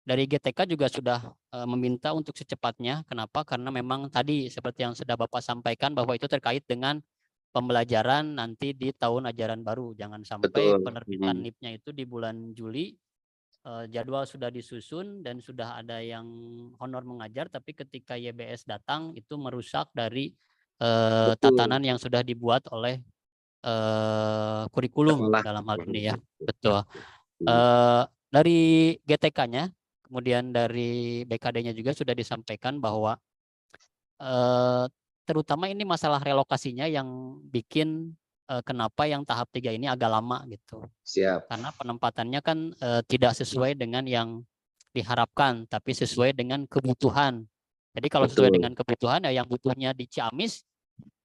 Dari GTK juga sudah meminta untuk secepatnya. Kenapa? Karena memang tadi seperti yang sudah Bapak sampaikan bahwa itu terkait dengan pembelajaran nanti di tahun ajaran baru. Jangan sampai penerbitan NIP-nya itu di bulan Juli, jadwal sudah disusun dan sudah ada yang honor mengajar, tapi ketika YBS datang itu merusak dari tatanan yang sudah dibuat oleh kurikulum dalam hal ini ya. Betul. Dari GTK-nya, kemudian dari BKD-nya juga sudah disampaikan bahwa terutama ini masalah relokasinya yang bikin kenapa yang tahap 3 ini agak lama gitu. Siap. Karena penempatannya kan tidak sesuai dengan yang diharapkan, tapi sesuai dengan kebutuhan. Jadi kalau sesuai dengan kebutuhan ya yang butuhnya di Ciamis,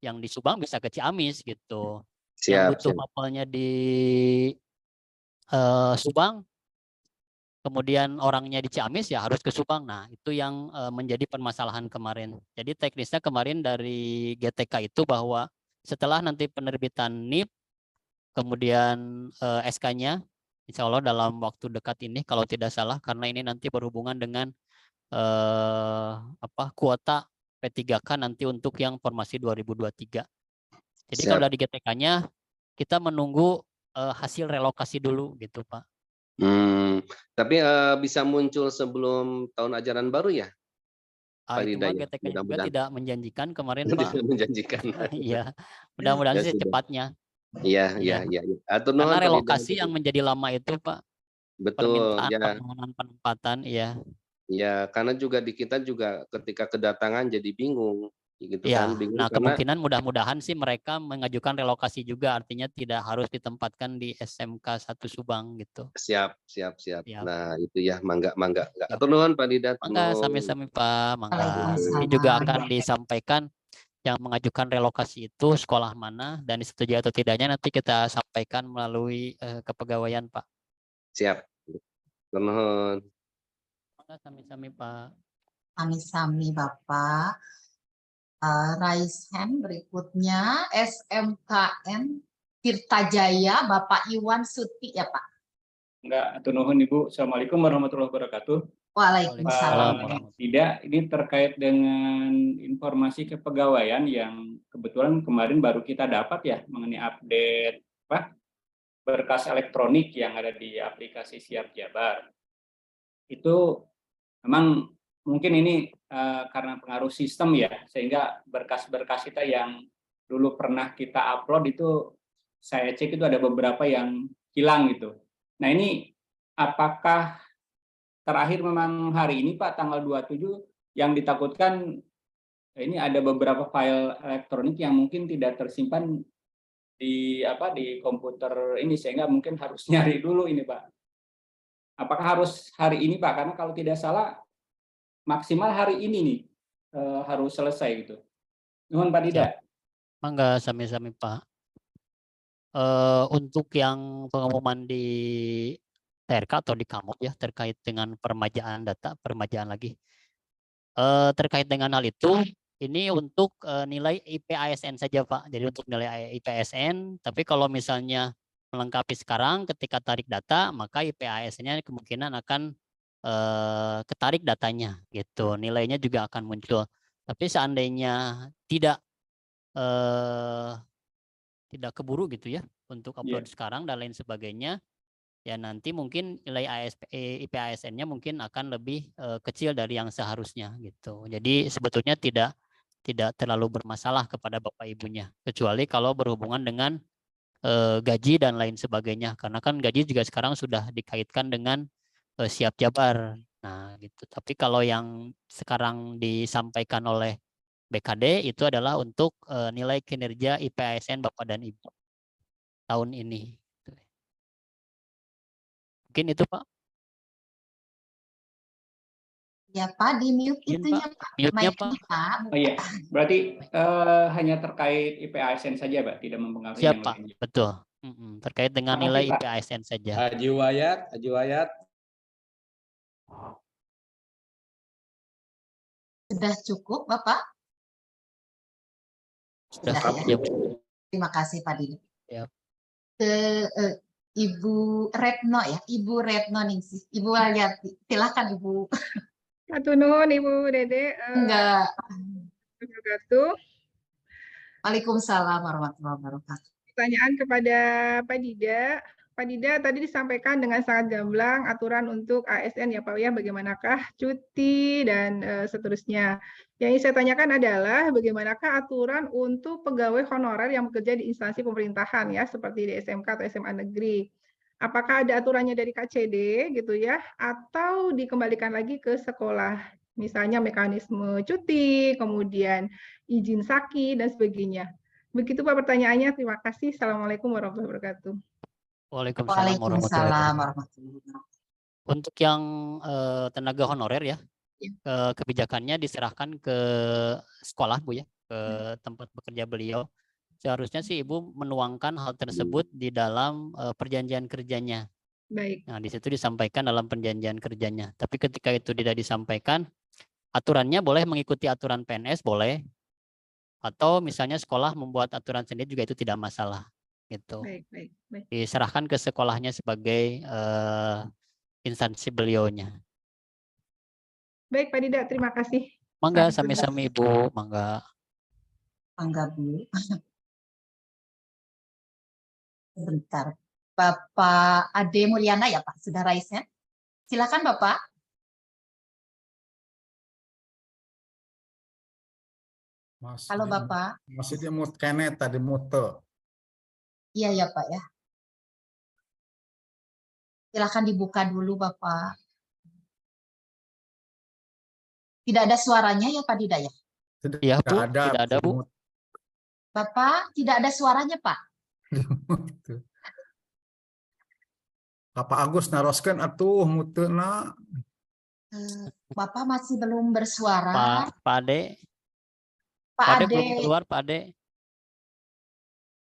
yang di Subang bisa ke Ciamis gitu. Yang butuh mapelnya di Subang, kemudian orangnya di Ciamis ya harus ke Subang. Nah, itu yang menjadi permasalahan kemarin. Jadi teknisnya kemarin dari GTK itu bahwa setelah nanti penerbitan NIP, kemudian SK-nya, insya Allah dalam waktu dekat ini kalau tidak salah, karena ini nanti berhubungan dengan kuota P3K nanti untuk yang formasi 2023. Jadi kalau dari GTK-nya kita menunggu hasil relokasi dulu gitu Pak. Tapi bisa muncul sebelum tahun ajaran baru ya? Itu mah GTK juga tidak menjanjikan kemarin Pak. Tidak menjanjikan. Iya, mudah-mudahan sih secepatnya. Iya. Karena relokasi yang menjadi lama itu Pak. Betul. Permintaan permohonan penempatan, iya. Ya, karena juga di kita juga ketika kedatangan jadi bingung. Gitu ya, kan, bingung nah karena kemungkinan mudah-mudahan sih mereka mengajukan relokasi juga, artinya tidak harus ditempatkan di SMK 1 Subang gitu. Siap. Nah itu ya, mangga. Atur nuhun Pak Didat. Mangga, sami-sami Pak, mangga. Ini juga akan disampaikan yang mengajukan relokasi itu sekolah mana dan disetujui atau tidaknya nanti kita sampaikan melalui kepegawaian Pak. Siap. Atur nuhun. Mangga, sami-sami Pak. Sami-sami Bapak. Raise hand berikutnya SMKN Tirtajaya Bapak Iwan Suti ya Pak. Enggak, atur nuhun Ibu. Assalamualaikum warahmatullahi wabarakatuh. Waalaikumsalam. Tidak, ini terkait dengan informasi kepegawaian yang kebetulan kemarin baru kita dapat ya mengenai update berkas elektronik yang ada di aplikasi Siap Jabar. Itu memang mungkin ini karena pengaruh sistem ya, sehingga berkas-berkas kita yang dulu pernah kita upload itu saya cek itu ada beberapa yang hilang gitu. Nah ini apakah terakhir memang hari ini Pak tanggal 27 yang ditakutkan ini ada beberapa file elektronik yang mungkin tidak tersimpan di komputer ini sehingga mungkin harus nyari dulu ini Pak. Apakah harus hari ini Pak? Karena kalau tidak salah maksimal hari ini nih harus selesai gitu. Nuhun Pak Dida. Mangga, sami-sami Pak. Untuk yang pengumuman di TRK atau di Kamuk ya terkait dengan permajaan data, terkait dengan hal itu, ini untuk nilai IPASN saja Pak. Jadi untuk nilai IPASN, tapi kalau misalnya melengkapi sekarang ketika tarik data, maka IPASN-nya kemungkinan akan ketarik datanya gitu, nilainya juga akan muncul. Tapi seandainya tidak keburu gitu ya untuk upload sekarang dan lain sebagainya, ya nanti mungkin nilai IPASN-nya mungkin akan lebih kecil dari yang seharusnya gitu. Jadi sebetulnya tidak terlalu bermasalah kepada Bapak Ibunya, kecuali kalau berhubungan dengan gaji dan lain sebagainya, karena kan gaji juga sekarang sudah dikaitkan dengan Siap Jabar. Nah, gitu. Tapi kalau yang sekarang disampaikan oleh BKD itu adalah untuk nilai kinerja IP ASN Bapak dan Ibu tahun ini. Mungkin itu Pak. Ya Pak, di mute Izin, itunya Pak. Pak. Mute-nya, Mic-nya, Pak. Pak. Oh iya, berarti hanya terkait IP ASN saja, Pak, tidak mempengaruhi yang Siapa? lainnya. Betul. Terkait dengan Makasih, nilai Pak. IP ASN saja. Haji Wayat. Sudah cukup, Bapak? Sudah ya. ya. Terima kasih Pak Didi. Ya. Ke Ibu Retno ya, Ibu Retno Ningsih. Ibu Wayati, silakan Ibu. Atunun Ibu Dede. Enggak. Wabarakatuh. Waalaikumsalam warahmatullahi wabarakatuh. Pertanyaan kepada Pak Dida. Pak Dida tadi disampaikan dengan sangat gamblang aturan untuk ASN ya Pak ya, bagaimanakah cuti dan seterusnya. Yang ingin saya tanyakan adalah bagaimanakah aturan untuk pegawai honorer yang bekerja di instansi pemerintahan ya, seperti di SMK atau SMA negeri. Apakah ada aturannya dari KCD gitu ya, atau dikembalikan lagi ke sekolah? Misalnya mekanisme cuti, kemudian izin sakit dan sebagainya. Begitu Pak pertanyaannya. Terima kasih. Assalamualaikum warahmatullahi wabarakatuh. Waalaikumsalam warahmatullahi wabarakatuh. Untuk yang tenaga honorer ya, kebijakannya diserahkan ke sekolah Bu ya, ke tempat bekerja beliau. Seharusnya sih Ibu menuangkan hal tersebut di dalam perjanjian kerjanya. Baik. Nah, di situ disampaikan dalam perjanjian kerjanya. Tapi ketika itu tidak disampaikan, aturannya boleh mengikuti aturan PNS, boleh. Atau misalnya sekolah membuat aturan sendiri juga itu tidak masalah. Gitu. Baik. Diserahkan ke sekolahnya sebagai instansi beliaunya. Baik Pak Dida, terima kasih. Mangga sami-sami Ibu, mangga. Mangga Bu. Sebentar. Bapak Ade Mulyana ya Pak, sudah raise hand. Silakan Bapak. Halo Bapak. Masih di mute kene tadi mute. Iya ya Pak ya. Silakan dibuka dulu Bapak. Tidak ada suaranya ya Pak Dida ya? Iya Bu, tidak ada Bu. Bapak, tidak ada suaranya Pak. Bapak Agus naroskeun atuh mutena. Bapak masih belum bersuara. Pak Ade. Pak Ade Ade. belum keluar, Pak Ade.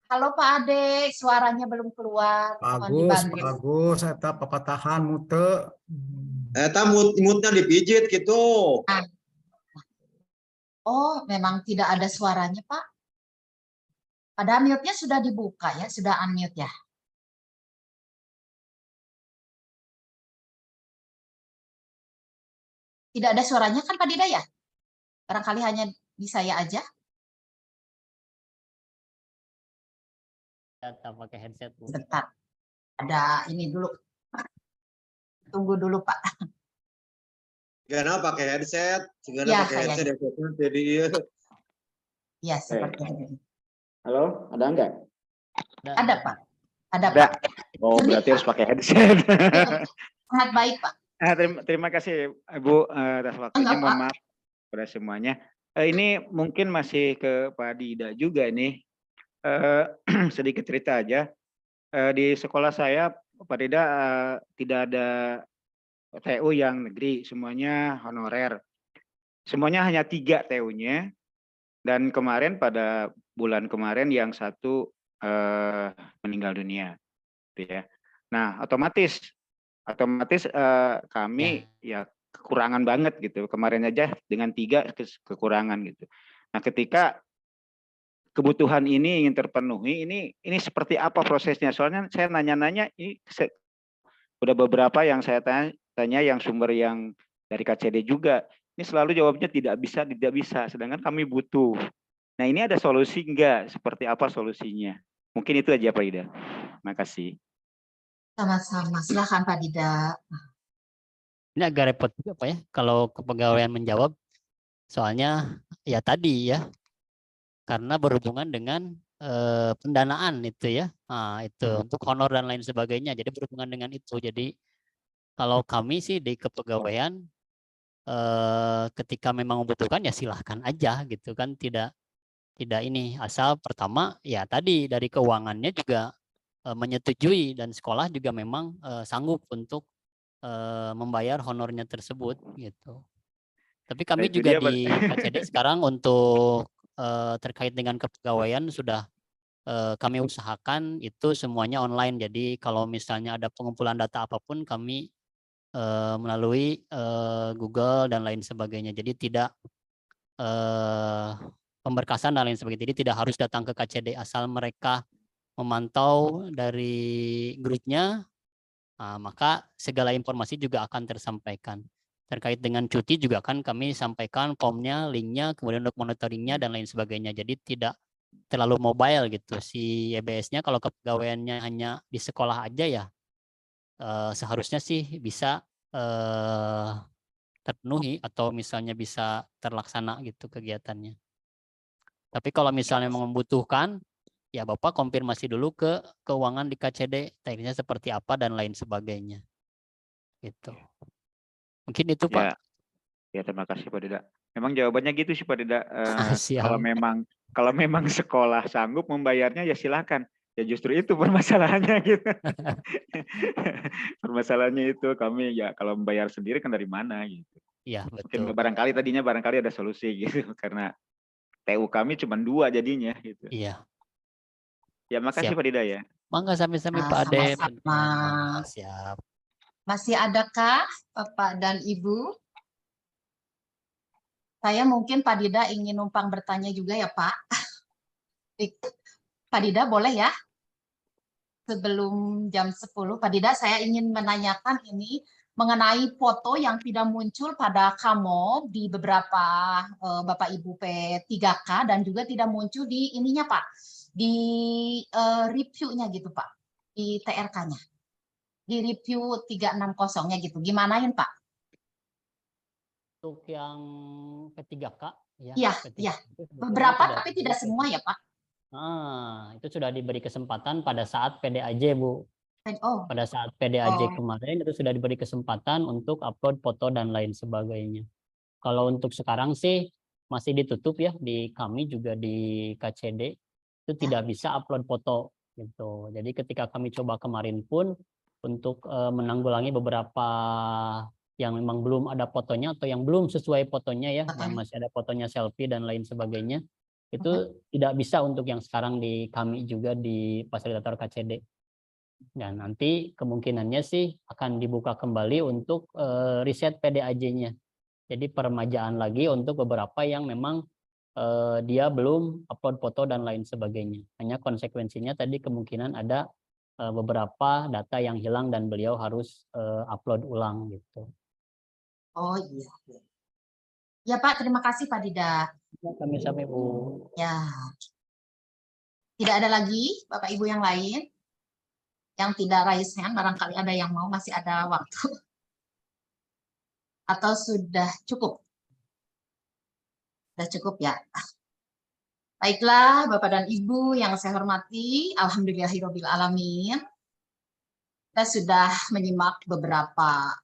Halo Pak Ade, suaranya belum keluar. Pak Agus, eta papatahan mute. Eta mutnya dipijit gitu. Oh, memang tidak ada suaranya Pak. Pada mute-nya sudah dibuka ya, sudah unmute ya. Tidak ada suaranya kan Pak Dida ya? Barangkali hanya di saya aja. Data pakai headset Bu. Bentar. Ada ini dulu. Tunggu dulu Pak. Gana pakai headset, Ya, pakai headset jadi ya seperti itu. Halo, ada enggak? Ada Pak. Ada Pak. Oh, berarti harus pakai headset. Sangat baik Pak. Terima kasih Ibu atas waktunya. Mohon maaf kepada semuanya. Ini mungkin masih ke Pak Dida juga nih. Sedikit cerita aja. Di sekolah saya Pak Dida tidak ada TU yang negeri, semuanya honorer. Semuanya hanya 3 TU-nya. Dan kemarin pada bulan kemarin yang satu meninggal dunia. Gitu ya. Nah, otomatis kami ya kekurangan banget gitu. Kemarin aja dengan 3 kekurangan gitu. Nah, ketika kebutuhan ini ingin terpenuhi, ini seperti apa prosesnya? Soalnya saya nanya-nanya, ini udah beberapa yang saya tanya yang sumber yang dari KCD juga. Ini selalu jawabnya tidak bisa. Sedangkan kami butuh. Nah, ini ada solusi enggak? Seperti apa solusinya? Mungkin itu aja Pak Ida. Makasih. Sama-sama. Silakan Pak Dida. Ini agak repot juga Pak ya, kalau kepegawaian menjawab. Soalnya ya tadi ya, karena berhubungan dengan pendanaan itu ya. Nah, itu untuk honor dan lain sebagainya. Jadi berhubungan dengan itu. Jadi kalau kami sih di kepegawaian ketika memang membutuhkan ya silahkan aja gitu kan, tidak ini, asal pertama ya tadi dari keuangannya juga menyetujui dan sekolah juga memang sanggup untuk membayar honornya tersebut gitu. Tapi Nah, kami itu juga dia, Pak. di KCD sekarang untuk terkait dengan kepegawaian sudah kami usahakan itu semuanya online. Jadi kalau misalnya ada pengumpulan data apapun kami melalui Google dan lain sebagainya. Jadi tidak pemberkasan dan lain sebagainya. Jadi tidak harus datang ke KCD, asal mereka memantau dari grupnya, maka segala informasi juga akan tersampaikan. Terkait dengan cuti juga kan kami sampaikan formnya, linknya, kemudian untuk monitoringnya dan lain sebagainya. Jadi tidak terlalu mobile gitu. Si YBS-nya kalau kepegawaiannya hanya di sekolah aja ya seharusnya sih bisa terpenuhi atau misalnya bisa terlaksana gitu kegiatannya. Tapi kalau misalnya membutuhkan, ya Bapak konfirmasi dulu ke keuangan di KCD, teknisnya seperti apa dan lain sebagainya. Gitu. Mungkin itu Pak. Ya, terima kasih Pak Dida. Memang jawabannya gitu sih Pak Dida. Siap. Kalau memang sekolah sanggup membayarnya ya silakan. Ya justru itu permasalahannya gitu. Permasalahannya itu kami ya kalau membayar sendiri kan dari mana gitu. Iya, Mungkin betul. barangkali ada solusi gitu karena TU kami cuma 2 jadinya gitu. Iya. Ya makasih Siap. Pak Dida ya. Mangga sami-sami Pak Ade. Sama-sama. Siap. Masih adakah Bapak dan Ibu? Saya mungkin Pak Dida ingin numpang bertanya juga ya Pak. Pak Dida boleh ya? Sebelum jam 10, Pak Dida saya ingin menanyakan ini mengenai foto yang tidak muncul pada Kamo di beberapa Bapak Ibu P3K dan juga tidak muncul di ininya Pak, di reviewnya gitu Pak, di TRK-nya, di review 360-nya gitu. Gimanain Pak? Untuk yang P3K ya. Iya, P3K iya. itu sebetulnya Beberapa sudah tapi tidak semua ya Pak. itu sudah diberi kesempatan pada saat PDAJ Bu. Oh. Pada saat PDAJ Oh. kemarin itu sudah diberi kesempatan untuk upload foto dan lain sebagainya. Kalau untuk sekarang sih masih ditutup ya, di kami juga di KCD itu tidak bisa upload foto gitu. Jadi ketika kami coba kemarin pun untuk menanggulangi beberapa yang memang belum ada fotonya atau yang belum sesuai fotonya ya, yang masih ada fotonya selfie dan lain sebagainya, itu tidak bisa untuk yang sekarang di kami juga di fasilitator KCD. Dan nanti kemungkinannya sih akan dibuka kembali untuk riset PDAJ-nya. Jadi peremajaan lagi untuk beberapa yang memang dia belum upload foto dan lain sebagainya. Hanya konsekuensinya tadi kemungkinan ada beberapa data yang hilang dan beliau harus upload ulang gitu. Oh iya. Ya Pak, terima kasih Pak Dida. Sami-sami Bu. Ya. Tidak ada lagi Bapak Ibu yang lain yang tidak raise hand, barangkali ada yang mau, masih ada waktu. Atau sudah cukup? Sudah cukup ya. Baiklah Bapak dan Ibu yang saya hormati, alhamdulillahirabbil alamin. Kita sudah menyimak beberapa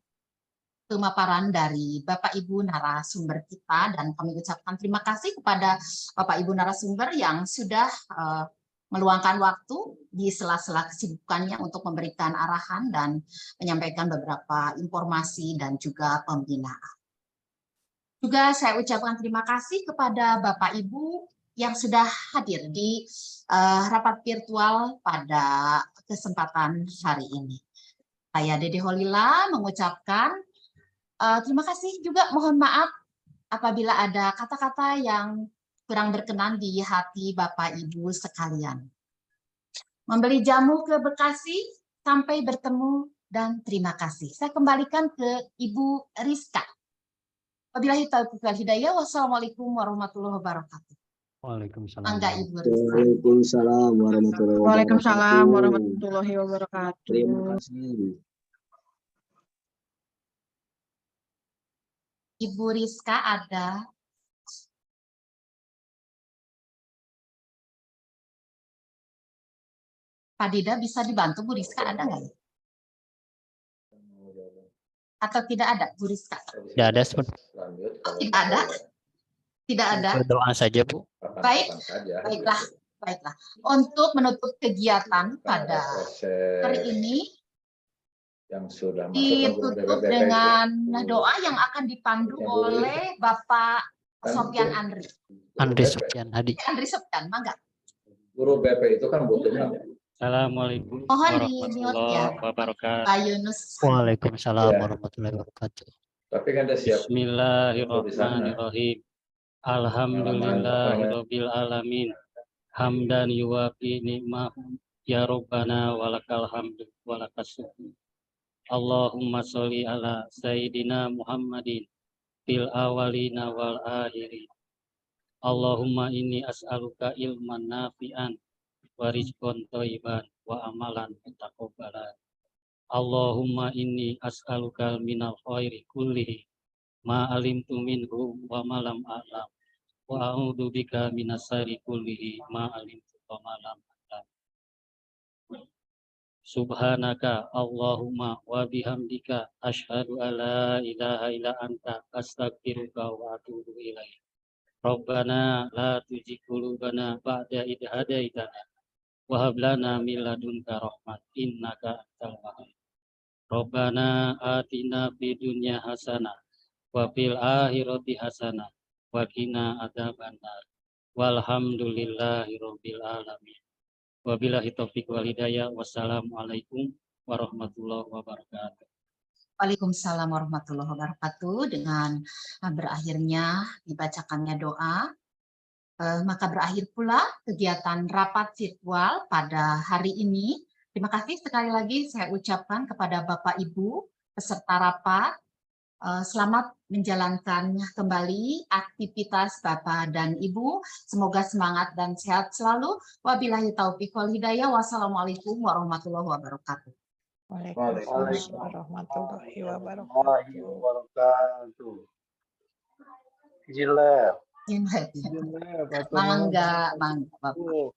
pemaparan dari Bapak Ibu narasumber kita dan kami ucapkan terima kasih kepada Bapak Ibu narasumber yang sudah meluangkan waktu di sela-sela kesibukannya untuk memberikan arahan dan menyampaikan beberapa informasi dan juga pembinaan. Juga saya ucapkan terima kasih kepada Bapak Ibu yang sudah hadir di rapat virtual pada kesempatan hari ini. Saya Dede Holila mengucapkan terima kasih juga, mohon maaf apabila ada kata-kata yang kurang berkenan di hati Bapak Ibu sekalian. Membeli jamu ke Bekasi, sampai bertemu dan terima kasih. Saya kembalikan ke Ibu Rizka. Wabillahi taufiq wal hidayah. Wassalamualaikum warahmatullahi wabarakatuh. Waalaikumsalam. Angga Ibu Rizka. Waalaikumsalam warahmatullahi wabarakatuh. Waalaikumsalam warahmatullahi wabarakatuh. Terima kasih. Ibu Rizka ada. Pak Dida bisa dibantu Bu Rizka, ada nggak ya? Atau tidak ada Bu Rizka? Tidak ada. Tidak ada. Tidak ada. Berdoa saja, Bu. Baik, baiklah. Untuk menutup kegiatan pada hari ini, yang sudah ditutup dengan doa yang akan dipandu oleh Bapak Sofyan Andri. Andri Sofyan Hadi. Andri Sofyan, mangga. Guru BP itu kan butuhnya. Assalamualaikum Mohon di-mute ya, warahmatullahi wabarakatuh. Pak Yunus. Waalaikumsalam warahmatullahi wabarakatuh. Tapi kan ada siap. Bismillahirrahmanirrahim. Alhamdulillahirabbil alamin. Hamdan yuwafi ni'mahu ya Rabbana walakal hamdu walakas syukur. Allahumma sholli ala sayyidina Muhammadin fil awalina wal akhirin. Allahumma inni as'aluka ilman nafi'an wa rizqan thayyiban wa amalan mutaqabbalan. Allahumma inni as'aluka minal khairi kullihi ma alimtu minhu wa ma lam a'lam wa a'udzu bika minas syarri kullihi ma alimtu wa ma lam a'lam. Subhanaka Allahumma wa bihamdika asyhadu alla ilaha illa anta astaghfiruka wa atubu ilaik. Rabbana la tuzigh qulubana ba'da idh hadaitana wa hab lana min ladunka rahmat innaka antal wahhab. Rabbana atina fid dunya hasanah wa fil akhirati hasanah wa qina adzabannar. Walhamdulillahirabbil alamin. Wabillahi taufiq wal hidayah. Wassalamualaikum warahmatullahi wabarakatuh. Waalaikumsalam warahmatullahi wabarakatuh. Dengan berakhirnya dibacakannya doa, maka berakhir pula kegiatan rapat virtual pada hari ini. Terima kasih sekali lagi saya ucapkan kepada Bapak Ibu peserta rapat. Selamat menjalankan kembali aktivitas Bapak dan Ibu. Semoga semangat dan sehat selalu. Wabillahi taufiq wal hidayah. Wassalamualaikum warahmatullahi wabarakatuh. Waalaikumsalam warahmatullahi wabarakatuh. Mangga, Bapak.